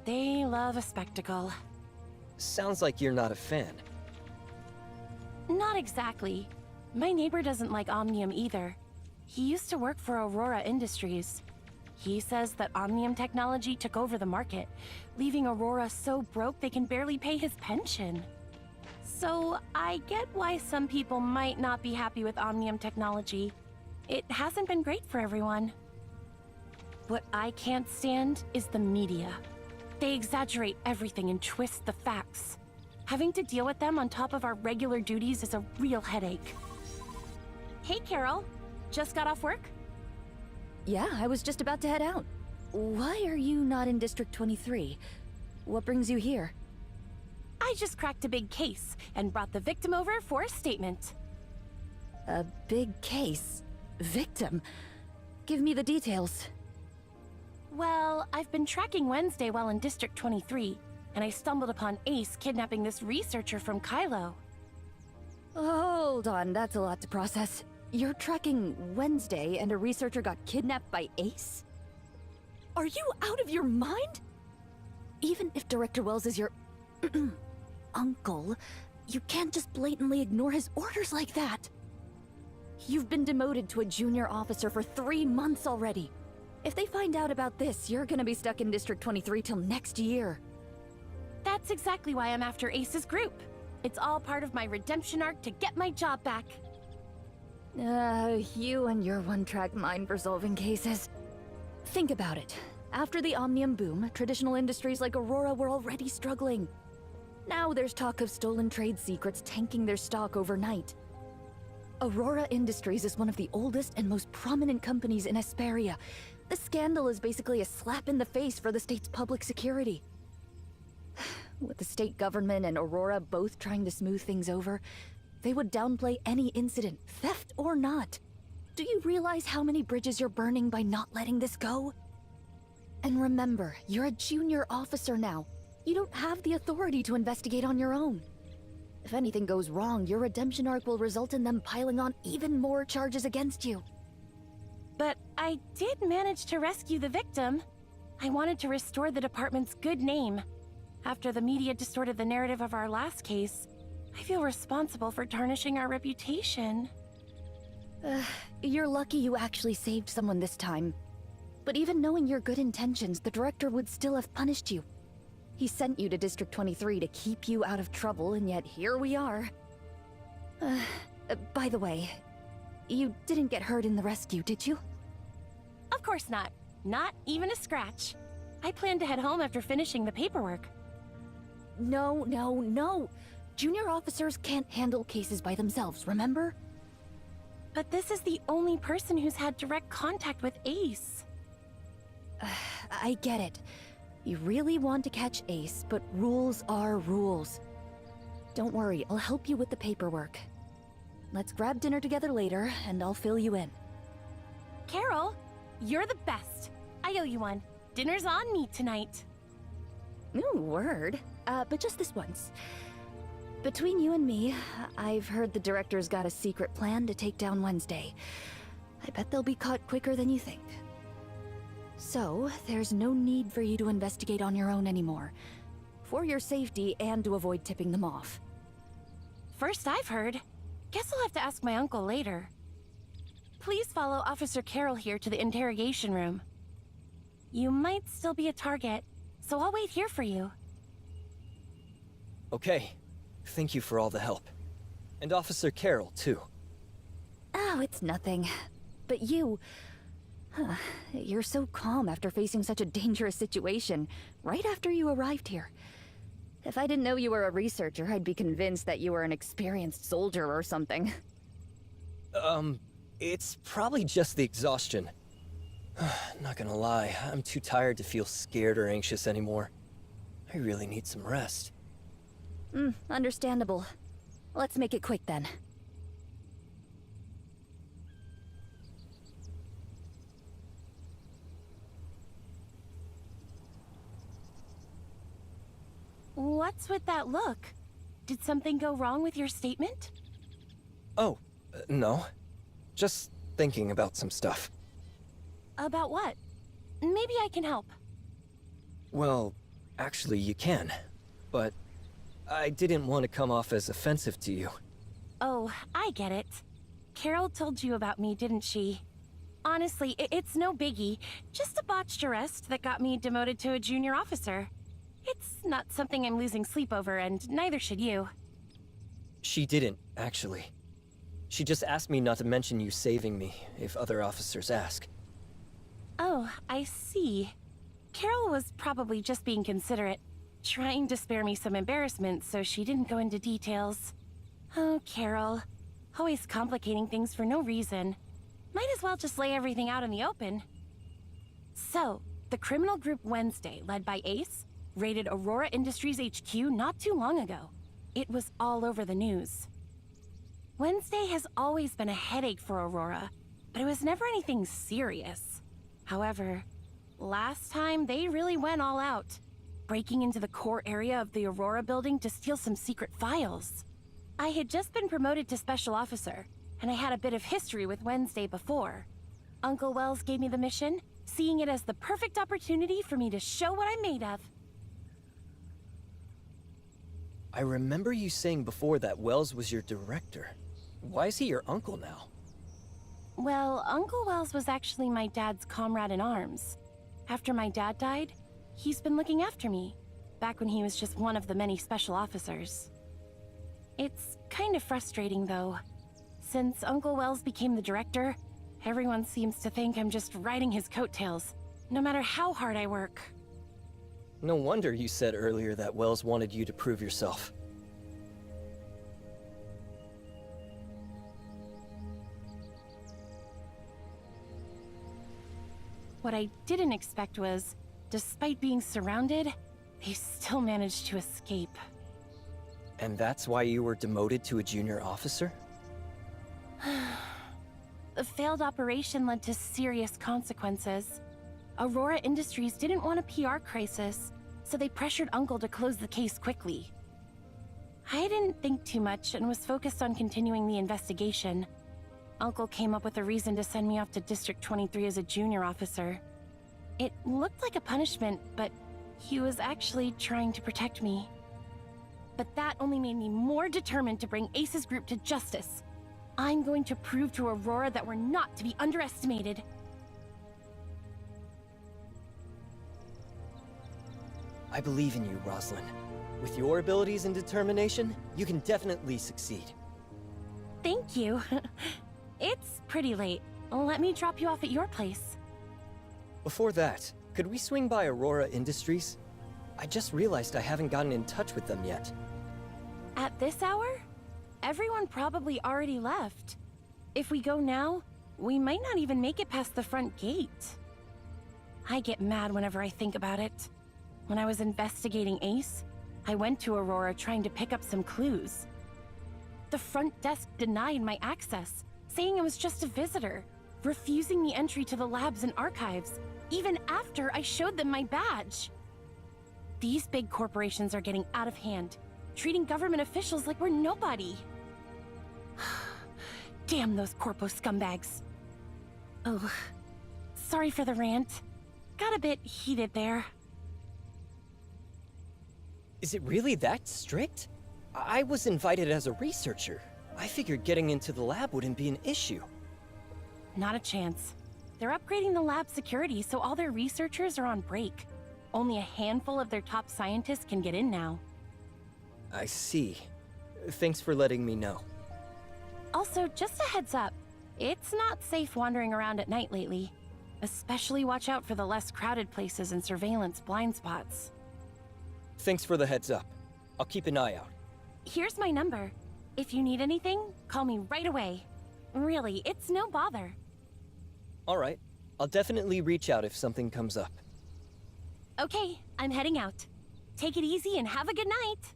They love a spectacle. Sounds like you're not a fan. Not exactly. My neighbor doesn't like Omnium either. He used to work for Aurora Industries. He says that Omnium technology took over the market, leaving Aurora so broke they can barely pay his pension. So I get why some people might not be happy with Omnium technology. It hasn't been great for everyone. What I can't stand is the media. They exaggerate everything and twist the facts. Having to deal with them on top of our regular duties is a real headache. Hey, Carol. Just got off work? Yeah, I was just about to head out. Why are you not in District 23? What brings you here? I just cracked a big case and brought the victim over for a statement. A big case? Victim? Give me the details. Well, I've been tracking Wednesday while in District 23, and I stumbled upon Ace kidnapping this researcher from Kylo. Hold on, that's a lot to process. You're tracking Wednesday and a researcher got kidnapped by Ace? Are you out of your mind? Even if Director Wells is your uncle, you can't just blatantly ignore his orders like that. You've been demoted to a junior officer for 3 months already. If they find out about this, you're gonna be stuck in District 23 till next year. That's exactly why I'm after Ace's group. It's all part of my redemption arc to get my job back. You and your one-track mind for solving cases. Think about it. After the Omnium boom, traditional industries like Aurora were already struggling. Now there's talk of stolen trade secrets tanking their stock overnight. Aurora Industries is one of the oldest and most prominent companies in Asperia. The scandal is basically a slap in the face for the state's public security. With the state government and Aurora both trying to smooth things over, they would downplay any incident, theft or not. Do you realize how many bridges you're burning by not letting this go? And remember, you're a junior officer now. You don't have the authority to investigate on your own. If anything goes wrong, your redemption arc will result in them piling on even more charges against you. But I did manage to rescue the victim. I wanted to restore the department's good name. After the media distorted the narrative of our last case, I feel responsible for tarnishing our reputation. You're lucky you actually saved someone this time. But even knowing your good intentions, the director would still have punished you. He sent you to District 23 to keep you out of trouble, and yet here we are. By the way, you didn't get hurt in the rescue, did you? Of course not. Not even a scratch. I plan to head home after finishing the paperwork. No. Junior officers can't handle cases by themselves, remember? But this is the only person who's had direct contact with Ace. I get it. You really want to catch Ace, but rules are rules. Don't worry, I'll help you with the paperwork. Let's grab dinner together later, and I'll fill you in. Carol, you're the best. I owe you one. Dinner's on me tonight. Ooh, word. But just this once. Between you and me, I've heard the director's got a secret plan to take down Wednesday. I bet they'll be caught quicker than you think. So, there's no need for you to investigate on your own anymore. for your safety and to avoid tipping them off. First I've heard. Guess I'll have to ask my uncle later. Please follow Officer Carroll here to the interrogation room. You might still be a target, so I'll wait here for you. Okay. Thank you for all the help. And Officer Carroll, too. Oh, it's nothing. But you... you're so calm after facing such a dangerous situation, right after you arrived here. If I didn't know you were a researcher, I'd be convinced that you were an experienced soldier or something. It's probably just the exhaustion. Not gonna lie, I'm too tired to feel scared or anxious anymore. I really need some rest. Understandable. Let's make it quick then. What's with that look? Did something go wrong with your statement? Oh, no. Just thinking about some stuff. About what? Maybe I can help. Well, actually you can. But I didn't want to come off as offensive to you. Oh, I get it. Carol told you about me, didn't she? Honestly, it's no biggie. Just a botched arrest that got me demoted to a junior officer. It's not something I'm losing sleep over, and neither should you. She didn't, actually. She just asked me not to mention you saving me if other officers ask. Oh, I see. Carol was probably just being considerate, trying to spare me some embarrassment so she didn't go into details. Oh, Carol. Always complicating things for no reason. Might as well just lay everything out in the open. So, the criminal group Wednesday, led by Ace, raided Aurora Industries HQ not too long ago. It was all over the news. Wednesday has always been a headache for Aurora, but it was never anything serious. However, last time they really went all out, breaking into the core area of the Aurora building to steal some secret files. I had just been promoted to Special Officer, and I had a bit of history with Wednesday before. Uncle Wells gave me the mission, seeing it as the perfect opportunity for me to show what I'm made of. I remember you saying before that Wells was your director. Why is he your uncle now? Well, Uncle Wells was actually my dad's comrade in arms. After my dad died, he's been looking after me, back when he was just one of the many special officers. It's kind of frustrating, though. Since Uncle Wells became the director, everyone seems to think I'm just riding his coattails, no matter how hard I work. No wonder you said earlier that Wells wanted you to prove yourself. What I didn't expect was, despite being surrounded, they still managed to escape. And that's why you were demoted to a junior officer? A failed operation led to serious consequences. Aurora Industries didn't want a PR crisis, so they pressured Uncle to close the case quickly. I didn't think too much and was focused on continuing the investigation. Uncle came up with a reason to send me off to District 23 as a junior officer. It looked like a punishment, but he was actually trying to protect me. But that only made me more determined to bring Ace's group to justice. I'm going to prove to Aurora that we're not to be underestimated. I believe in you, Rosalind. With your abilities and determination, you can definitely succeed. Thank you. It's pretty late. Let me drop you off at your place. Before that, could we swing by Aurora Industries? I just realized I haven't gotten in touch with them yet. At this hour? Everyone probably already left. If we go now, we might not even make it past the front gate. I get mad whenever I think about it. When I was investigating Ace, I went to Aurora trying to pick up some clues. The front desk denied my access, saying I was just a visitor, refusing me entry to the labs and archives, even after I showed them my badge. These big corporations are getting out of hand, treating government officials like we're nobody. Damn those corpo scumbags. Oh, sorry for the rant. Got a bit heated there. Is it really that strict? I was invited as a researcher. I figured getting into the lab wouldn't be an issue. Not a chance. They're upgrading the lab security so all their researchers are on break. Only a handful of their top scientists can get in now. I see. Thanks for letting me know. Also, just a heads up. It's not safe wandering around at night lately. Especially watch out for the less crowded places and surveillance blind spots. Thanks for the heads up. I'll keep an eye out. Here's my number. If you need anything, call me right away. Really, it's no bother. Alright, I'll definitely reach out if something comes up. Okay, I'm heading out. Take it easy and have a good night.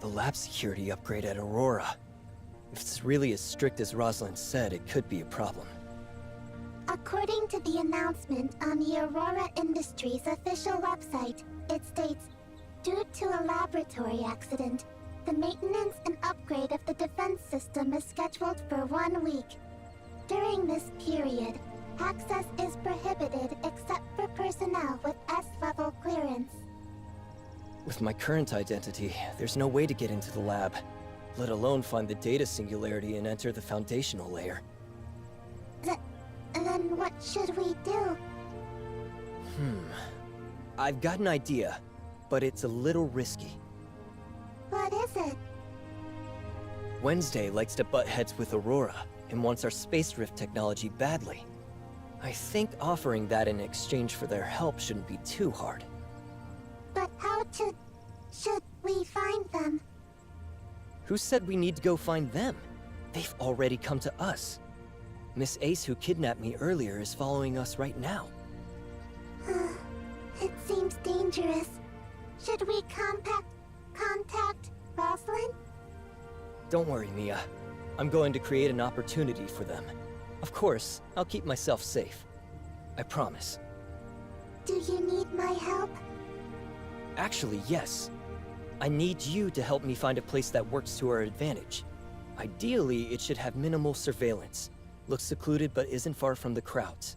The lab security upgrade at Aurora. If it's really as strict as Rosalind said, it could be a problem. According to the announcement on the Aurora Industries official website, it states, due to a laboratory accident, the maintenance and upgrade of the defense system is scheduled for 1 week. During this period, access is prohibited except for personnel with S-level clearance. With my current identity, there's no way to get into the lab, let alone find the data singularity and enter the foundational layer. Then what should we do? I've got an idea, but it's a little risky. What is it? Wednesday likes to butt heads with Aurora and wants our space rift technology badly. I think offering that in exchange for their help shouldn't be too hard. But should we find them? Who said we need to go find them? They've already come to us. Miss Ace, who kidnapped me earlier, is following us right now. It seems dangerous. Should we contact Rosalind? Don't worry, Mia. I'm going to create an opportunity for them. Of course, I'll keep myself safe. I promise. Do you need my help? Actually, yes. I need you to help me find a place that works to our advantage. Ideally, it should have minimal surveillance. Looks secluded but isn't far from the crowds.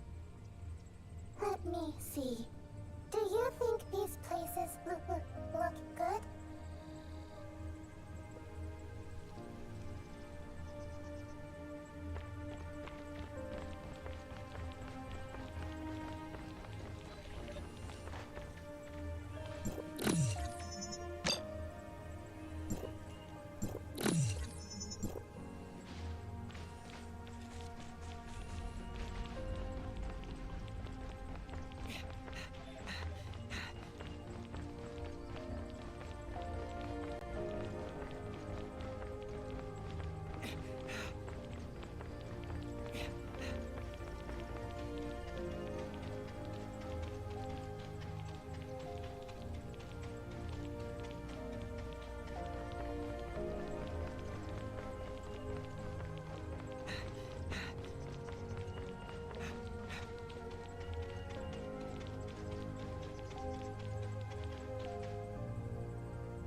Let me see. Do you think these places look good?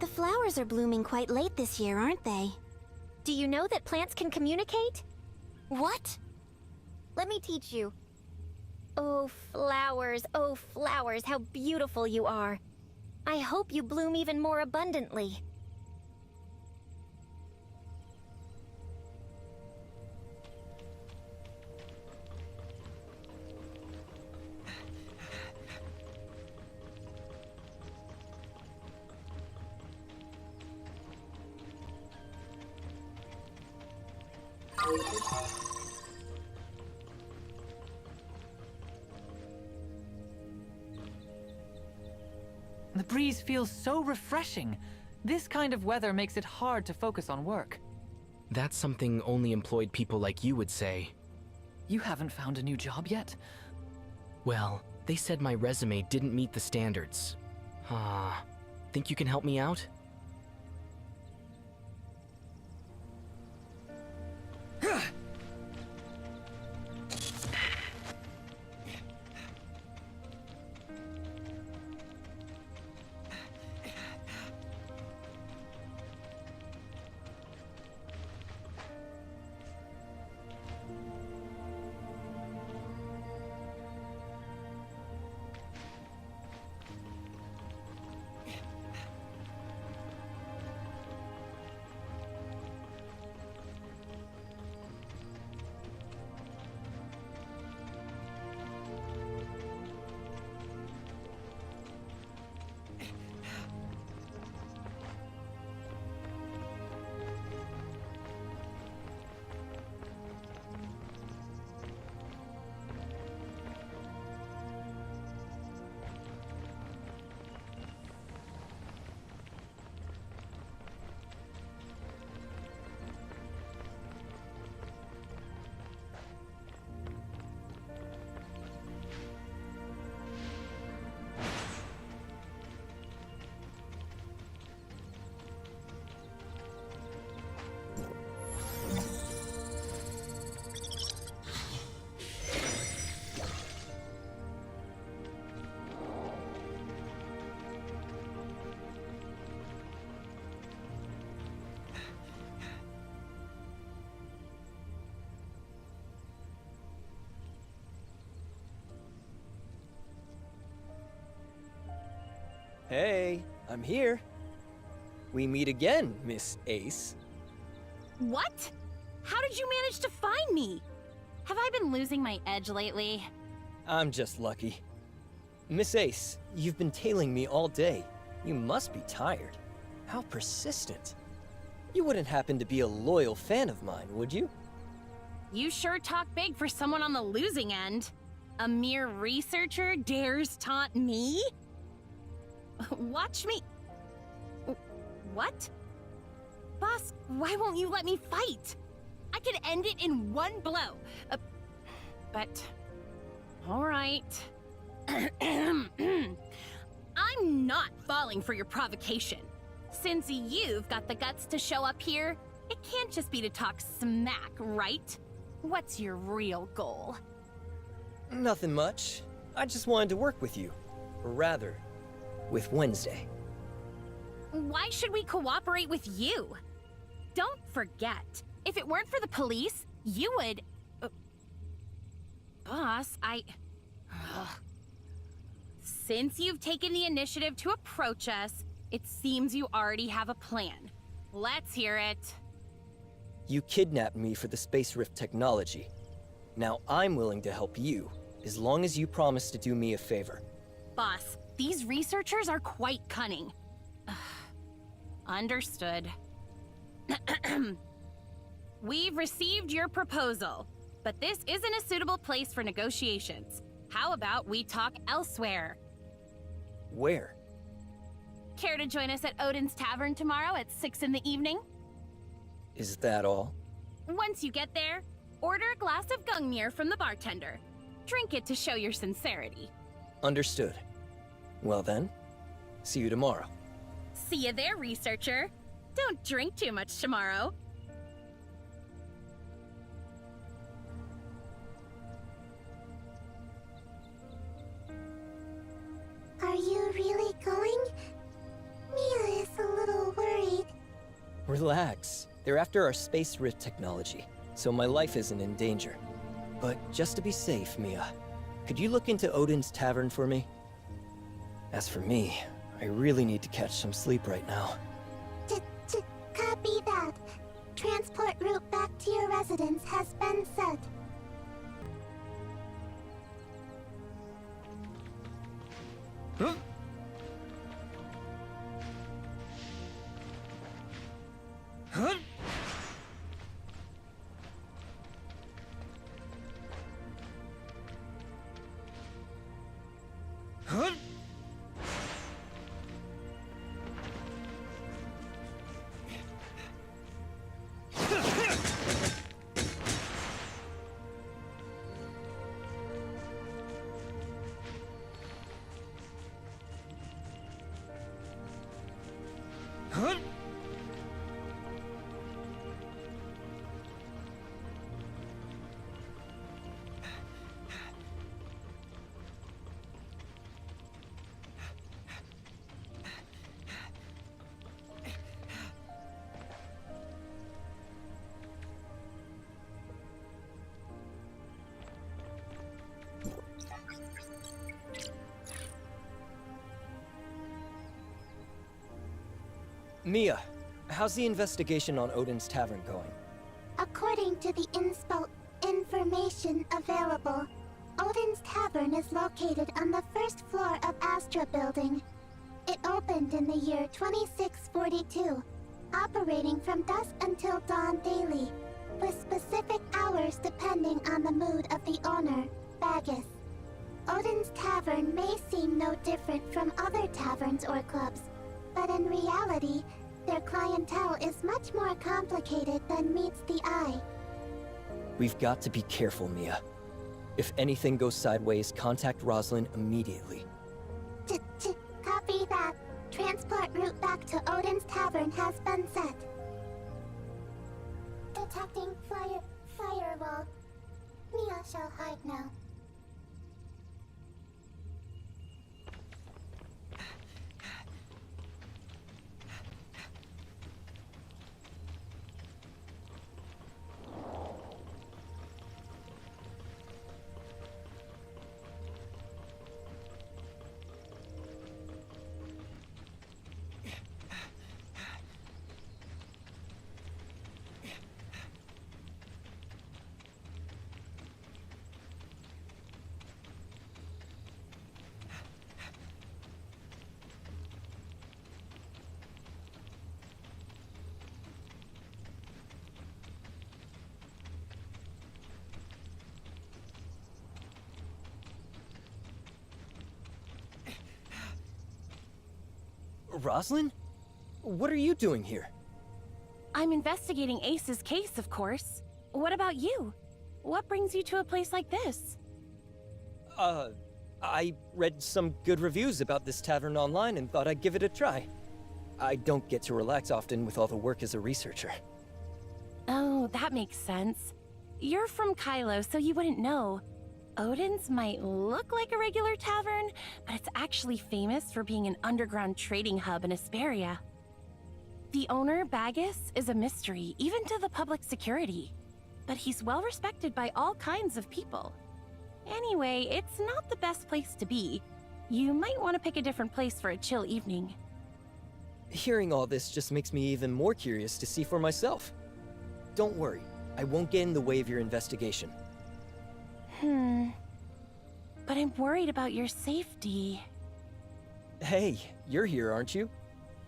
The flowers are blooming quite late this year, aren't they? Do you know that plants can communicate? What? Let me teach you. Oh, flowers, how beautiful you are. I hope you bloom even more abundantly. The breeze feels so refreshing. This kind of weather makes it hard to focus on work. That's something only employed people like you would say. You haven't found a new job yet? Well, they said my resume didn't meet the standards. Think you can help me out? Hey, I'm here. We meet again, Miss Ace. What? How did you manage to find me? Have I been losing my edge lately? I'm just lucky. Miss Ace, you've been tailing me all day. You must be tired. How persistent. You wouldn't happen to be a loyal fan of mine, would you? You sure talk big for someone on the losing end. A mere researcher dares taunt me? Watch me. What? Boss, why won't you let me fight? I could end it in one blow. But... Alright. I'm not falling for your provocation. Since you've got the guts to show up here, it can't just be to talk smack, right? What's your real goal? Nothing much. I just wanted to work with you. Or rather, with Wednesday. Why should we cooperate with you? Don't forget, if it weren't for the police, you would... Boss, Since you've taken the initiative to approach us, it seems you already have a plan. Let's hear it. You kidnapped me for the Space Rift technology. Now I'm willing to help you, as long as you promise to do me a favor. Boss, these researchers are quite cunning. Understood. We've received your proposal, but this isn't a suitable place for negotiations. How about we talk elsewhere? Where? Care to join us at Odin's Tavern tomorrow at 6 in the evening? Is that all? Once you get there, order a glass of Gungnir from the bartender. Drink it to show your sincerity. Understood. Well then, see you tomorrow. See you there, researcher. Don't drink too much tomorrow. Are you really going? Mia is a little worried. Relax. They're after our Space Rift technology, so my life isn't in danger. But just to be safe, Mia, could you look into Odin's Tavern for me? As for me, I really need to catch some sleep right now. Copy that. Transport route back to your residence has been set. Huh? Huh? Mia, how's the investigation on Odin's Tavern going? According to the inspo information available, Odin's Tavern is located on the first floor of Astra Building. It opened in the year 2642, operating from dusk until dawn daily, with specific hours depending on the mood of the owner, Bagus. Odin's Tavern may seem no different from other taverns or clubs, but in reality, their clientele is much more complicated than meets the eye. We've got to be careful, Mia. If anything goes sideways, contact Rosalind immediately. Copy that. Transport route back to Odin's Tavern has been set. Detecting firewall. Mia shall hide now. Rosalind? What are you doing here? I'm investigating Ace's case, of course. What about you? What brings you to a place like this? I read some good reviews about this tavern online and thought I'd give it a try. I don't get to relax often with all the work as a researcher. Oh, that makes sense. You're from Kylo, so you wouldn't know. Odin's might look like a regular tavern, but it's actually famous for being an underground trading hub in Asperia. The owner, Bagus, is a mystery, even to the public security. But he's well respected by all kinds of people. Anyway, it's not the best place to be. You might want to pick a different place for a chill evening. Hearing all this just makes me even more curious to see for myself. Don't worry, I won't get in the way of your investigation. But I'm worried about your safety. Hey, you're here, aren't you?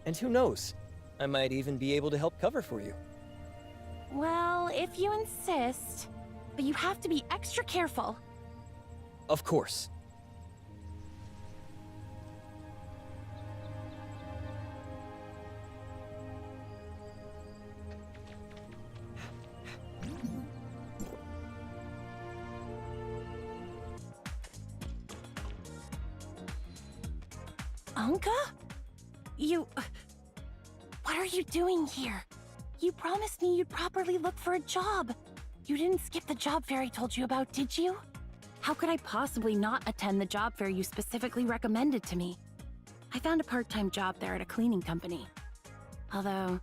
And who knows? I might even be able to help cover for you. Well, if you insist. But you have to be extra careful. Of course. Anka? You... What are you doing here? You promised me you'd properly look for a job. You didn't skip the job fair I told you about, did you? How could I possibly not attend the job fair you specifically recommended to me? I found a part-time job there at a cleaning company. Although,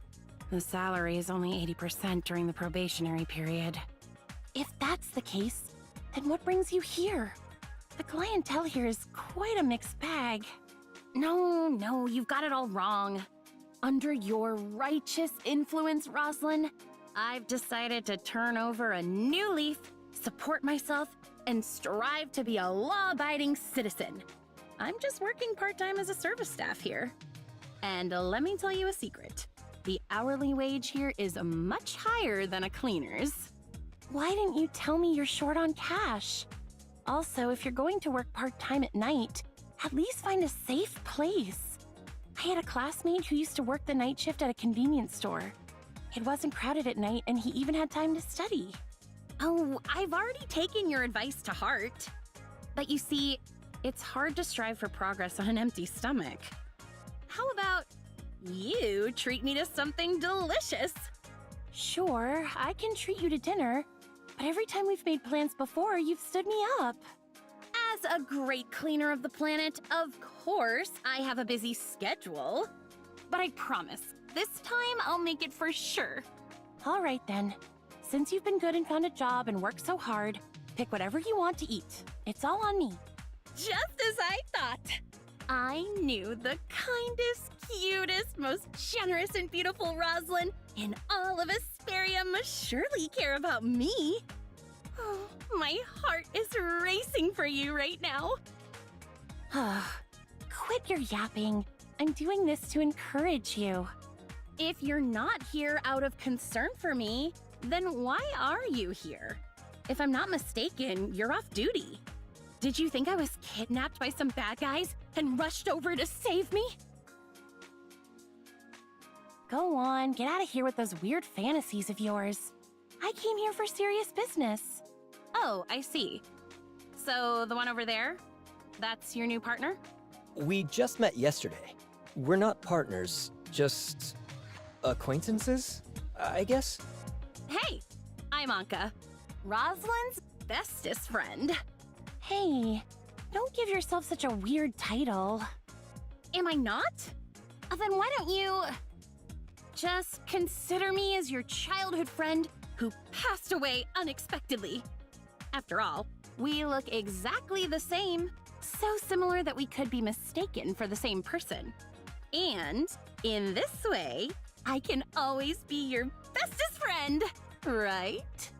the salary is only 80% during the probationary period. If that's the case, then what brings you here? The clientele here is quite a mixed bag. No, you've got it all wrong. Under your righteous influence, Rosalind, I've decided to turn over a new leaf, support myself, and strive to be a law-abiding citizen. I'm just working part-time as a service staff here. And let me tell you a secret. The hourly wage here is much higher than a cleaner's. Why didn't you tell me you're short on cash? Also, if you're going to work part-time at night, at least find a safe place. I had a classmate who used to work the night shift at a convenience store. It wasn't crowded at night, and he even had time to study. Oh, I've already taken your advice to heart. But you see, it's hard to strive for progress on an empty stomach. How about you treat me to something delicious? Sure, I can treat you to dinner, but every time we've made plans before, you've stood me up. As a great cleaner of the planet, of course, I have a busy schedule. But I promise, this time I'll make it for sure. All right then. Since you've been good and found a job and worked so hard, pick whatever you want to eat. It's all on me. Just as I thought. I knew the kindest, cutest, most generous and beautiful Rosalind in all of Asperia must surely care about me. Oh, my heart is racing for you right now. Quit your yapping. I'm doing this to encourage you. If you're not here out of concern for me, then why are you here? If I'm not mistaken, you're off duty. Did you think I was kidnapped by some bad guys and rushed over to save me? Go on, get out of here with those weird fantasies of yours. I came here for serious business. Oh, I see. So the one over there, that's your new partner? We just met yesterday. We're not partners, just acquaintances, I guess? Hey, I'm Anka, Rosalind's bestest friend. Hey, don't give yourself such a weird title. Am I not? Then why don't you just consider me as your childhood friend who passed away unexpectedly? After all, we look exactly the same, so similar that we could be mistaken for the same person. And in this way, I can always be your bestest friend, right?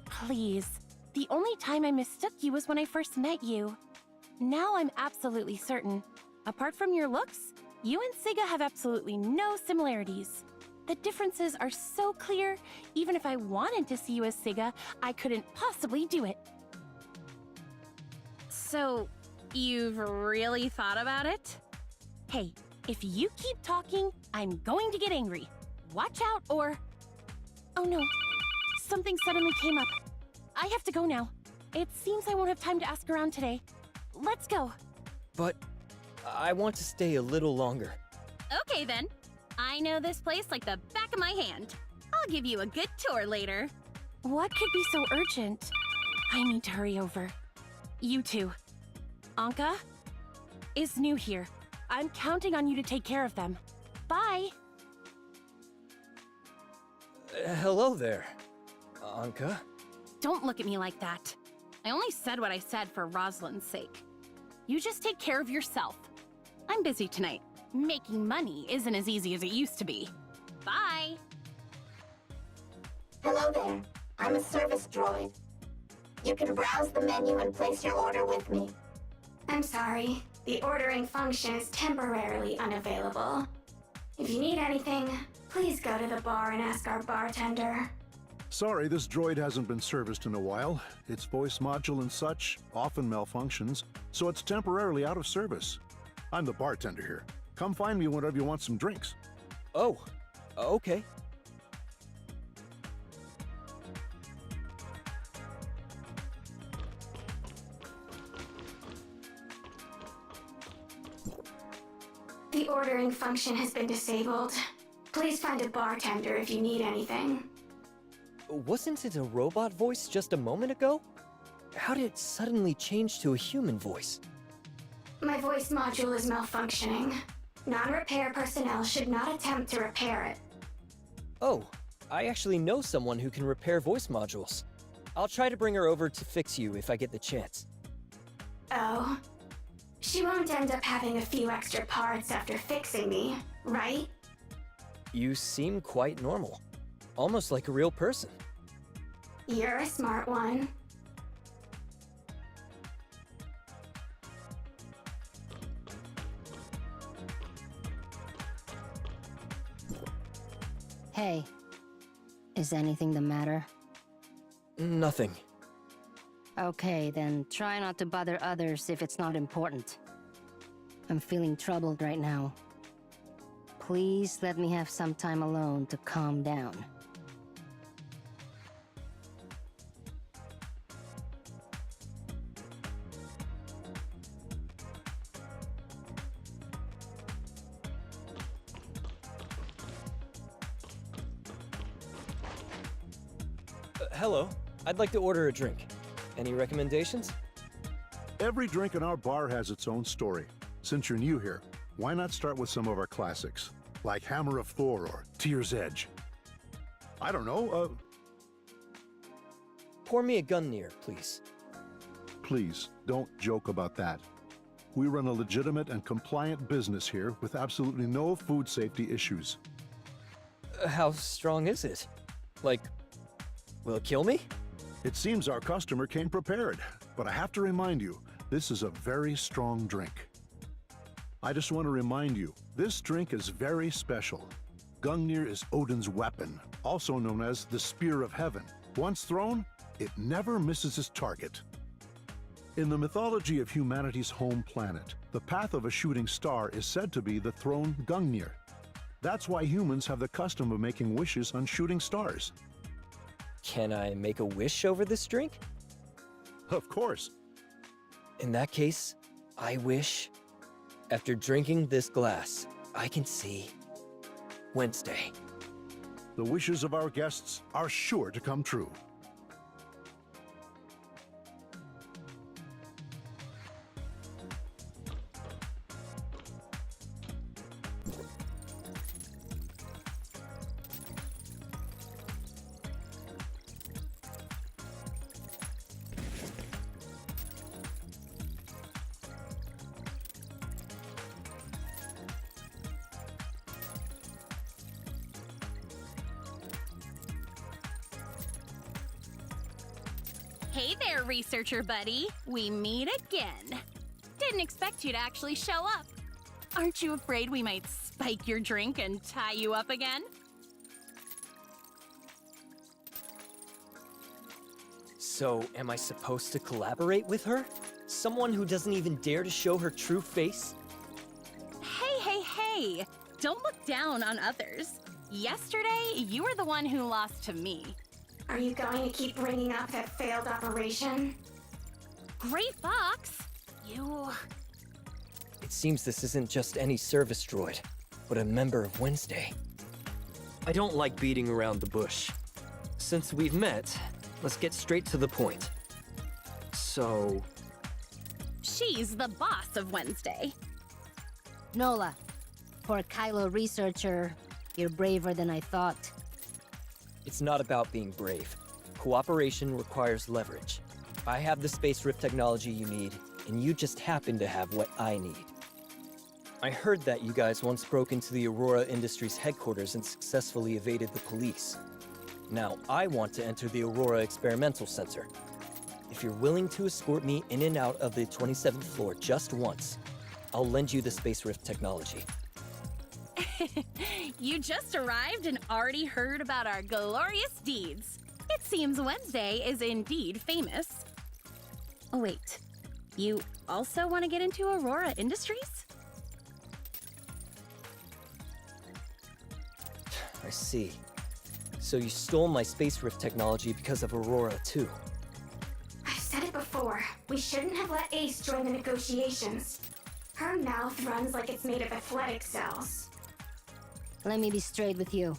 Please. The only time I mistook you was when I first met you. Now I'm absolutely certain. Apart from your looks, you and Siga have absolutely no similarities. The differences are so clear, even if I wanted to see you as Siga, I couldn't possibly do it. So, you've really thought about it? Hey, if you keep talking, I'm going to get angry. Watch out or... Oh no, something suddenly came up. I have to go now. It seems I won't have time to ask around today. Let's go. But I want to stay a little longer. Okay then. I know this place like the back of my hand. I'll give you a good tour later. What could be so urgent? I need to hurry over. You too. Anka is new here. I'm counting on you to take care of them. Bye. Hello there, Anka. Don't look at me like that. I only said what I said for Rosalind's sake. You just take care of yourself. I'm busy tonight. Making money isn't as easy as it used to be. Bye! Hello there. I'm a service droid. You can browse the menu and place your order with me. I'm sorry. The ordering function is temporarily unavailable. If you need anything, please go to the bar and ask our bartender. Sorry, this droid hasn't been serviced in a while. Its voice module and such often malfunctions, so it's temporarily out of service. I'm the bartender here. Come find me whenever you want some drinks. Oh, okay. The ordering function has been disabled. Please find a bartender if you need anything. Wasn't it a robot voice just a moment ago? How did it suddenly change to a human voice? My voice module is malfunctioning. Non-repair personnel should not attempt to repair it. Oh, I actually know someone who can repair voice modules. I'll try to bring her over to fix you if I get the chance. Oh. She won't end up having a few extra parts after fixing me, right? You seem quite normal. Almost like a real person. You're a smart one. Hey, is anything the matter? Nothing. Okay, then try not to bother others if it's not important. I'm feeling troubled right now. Please let me have some time alone to calm down. Hello. I'd like to order a drink. Any recommendations? Every drink in our bar has its own story. Since you're new here, why not start with some of our classics, like Hammer of Thor or Tear's Edge? I don't know, Pour me a Gungnir, please. Please, don't joke about that. We run a legitimate and compliant business here with absolutely no food safety issues. How strong is it? Like, will it kill me? It seems our customer came prepared, but I have to remind you, this is a very strong drink. I just want to remind you, this drink is very special. Gungnir is Odin's weapon, also known as the Spear of Heaven. Once thrown, it never misses its target. In the mythology of humanity's home planet, the path of a shooting star is said to be the thrown Gungnir. That's why humans have the custom of making wishes on shooting stars. Can I make a wish over this drink? Of course. In that case, I wish, after drinking this glass, I can see Wednesday. The wishes of our guests are sure to come true. Hey there, researcher buddy. We meet again. Didn't expect you to actually show up. Aren't you afraid we might spike your drink and tie you up again? So, am I supposed to collaborate with her? Someone who doesn't even dare to show her true face? Hey! Don't look down on others. Yesterday, you were the one who lost to me. Are you going to keep bringing up that failed operation? Gray Fox, you... It seems this isn't just any service droid, but a member of Wednesday. I don't like beating around the bush. Since we've met, let's get straight to the point. So... She's the boss of Wednesday. Nola, for a Kylo researcher, you're braver than I thought. It's not about being brave. Cooperation requires leverage. I have the space rift technology you need, and you just happen to have what I need. I heard that you guys once broke into the Aurora Industries headquarters and successfully evaded the police. Now I want to enter the Aurora Experimental Center. If you're willing to escort me in and out of the 27th floor just once, I'll lend you the space rift technology. You just arrived and already heard about our glorious deeds. It seems Wednesday is indeed famous. Oh wait, you also want to get into Aurora Industries? I see. So you stole my space rift technology because of Aurora too. I've said it before. We shouldn't have let Ace join the negotiations. Her mouth runs like it's made of athletic cells. Let me be straight with you.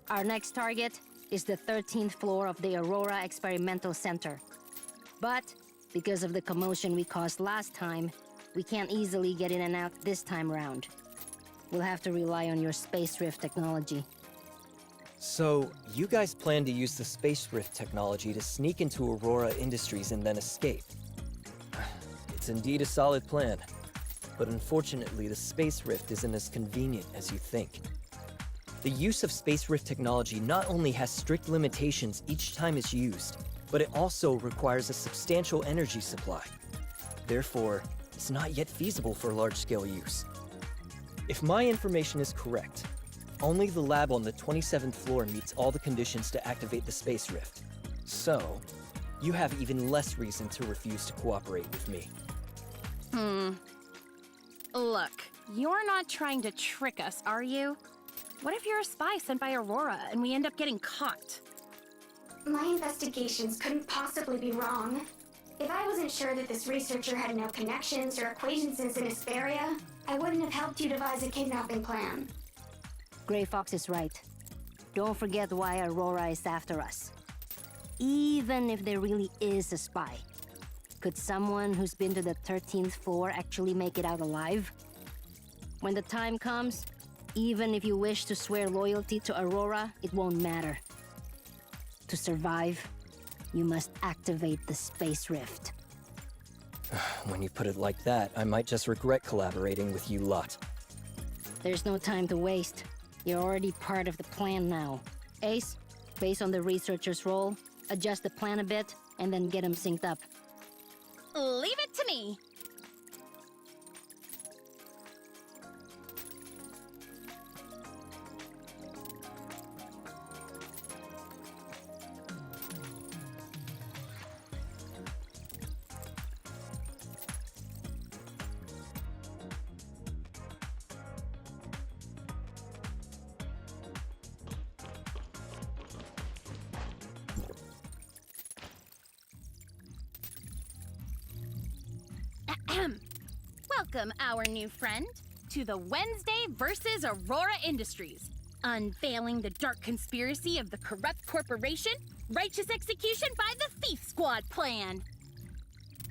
Our next target is the 13th floor of the Aurora Experimental Center. But, because of the commotion we caused last time, we can't easily get in and out this time around. We'll have to rely on your space rift technology. So, you guys plan to use the space rift technology to sneak into Aurora Industries and then escape. It's indeed a solid plan. But unfortunately, the space rift isn't as convenient as you think. The use of space rift technology not only has strict limitations each time it's used, but it also requires a substantial energy supply. Therefore, it's not yet feasible for large-scale use. If my information is correct, only the lab on the 27th floor meets all the conditions to activate the space rift. So, you have even less reason to refuse to cooperate with me. Look, you're not trying to trick us, are you? What if you're a spy sent by Aurora and we end up getting caught? My investigations couldn't possibly be wrong. If I wasn't sure that this researcher had no connections or acquaintances in Hesperia, I wouldn't have helped you devise a kidnapping plan. Gray Fox is right. Don't forget why Aurora is after us. Even if there really is a spy, could someone who's been to the 13th floor actually make it out alive? When the time comes, even if you wish to swear loyalty to Aurora, it won't matter. To survive, you must activate the space rift. When you put it like that, I might just regret collaborating with you lot. There's no time to waste. You're already part of the plan now. Ace, based on the researcher's role, adjust the plan a bit, and then get him synced up. Leave it to me. Welcome, our new friend, to the Wednesday versus Aurora Industries. Unveiling the dark conspiracy of the corrupt corporation, righteous execution by the Thief Squad plan.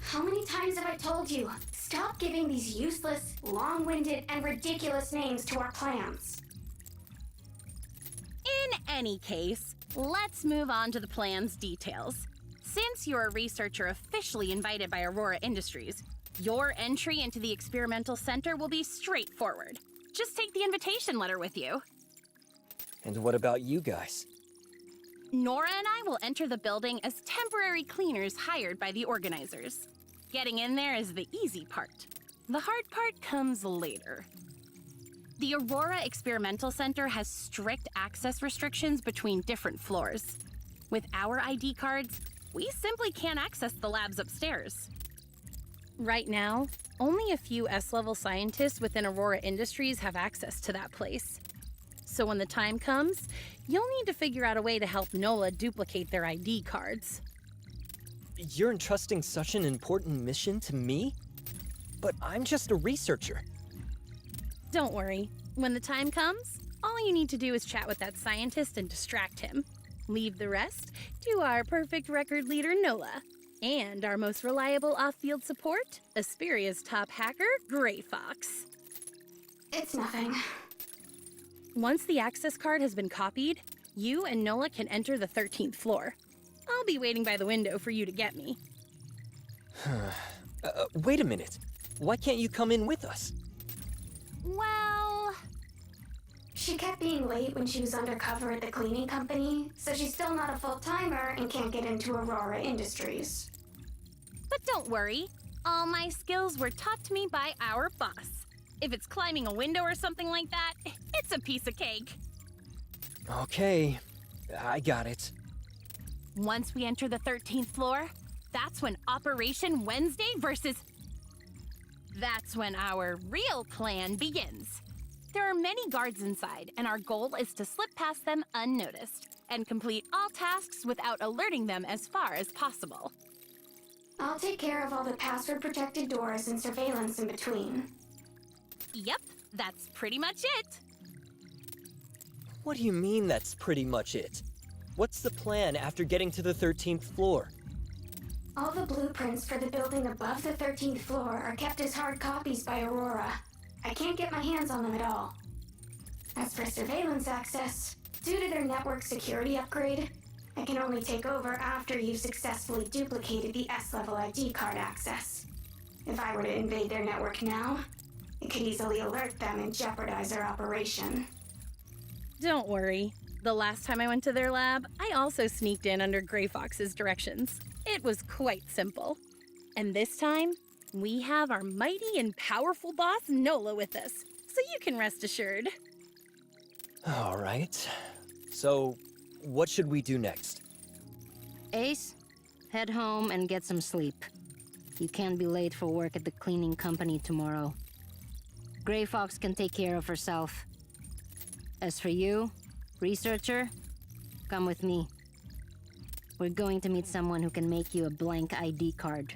How many times have I told you? Stop giving these useless, long-winded, and ridiculous names to our plans. In any case, let's move on to the plan's details. Since you're a researcher officially invited by Aurora Industries, your entry into the experimental center will be straightforward. Just take the invitation letter with you. And what about you guys? Nora and I will enter the building as temporary cleaners hired by the organizers. Getting in there is the easy part. The hard part comes later. The Aurora Experimental Center has strict access restrictions between different floors. With our ID cards, we simply can't access the labs upstairs. Right now, only a few S-level scientists within Aurora Industries have access to that place. So when the time comes, you'll need to figure out a way to help NOLA duplicate their ID cards. You're entrusting such an important mission to me? But I'm just a researcher. Don't worry. When the time comes, all you need to do is chat with that scientist and distract him. Leave the rest to our perfect record leader, NOLA. And our most reliable off-field support, Asperia's top hacker, Grey Fox. It's nothing. Once the access card has been copied, you and NOLA can enter the 13th floor. I'll be waiting by the window for you to get me. Wait a minute. Why can't you come in with us? Well... She kept being late when she was undercover at the cleaning company, so she's still not a full-timer and can't get into Aurora Industries. But don't worry. All my skills were taught to me by our boss. If it's climbing a window or something like that, it's a piece of cake. Okay, I got it. Once we enter the 13th floor, that's when Operation Wednesday versus... That's when our real plan begins. There are many guards inside, and our goal is to slip past them unnoticed and complete all tasks without alerting them as far as possible. I'll take care of all the password-protected doors and surveillance in between. Yep, that's pretty much it. What do you mean that's pretty much it? What's the plan after getting to the 13th floor? All the blueprints for the building above the 13th floor are kept as hard copies by Aurora. I can't get my hands on them at all. As for surveillance access, due to their network security upgrade, I can only take over after you've successfully duplicated the S-level ID card access. If I were to invade their network now, it could easily alert them and jeopardize their operation. Don't worry. The last time I went to their lab, I also sneaked in under Grey Fox's directions. It was quite simple. And this time, we have our mighty and powerful boss NOLA with us, so you can rest assured. All right. So, what should we do next? Ace, head home and get some sleep. You can't be late for work at the cleaning company tomorrow. Grey Fox can take care of herself. As for you, researcher, come with me. We're going to meet someone who can make you a blank ID card.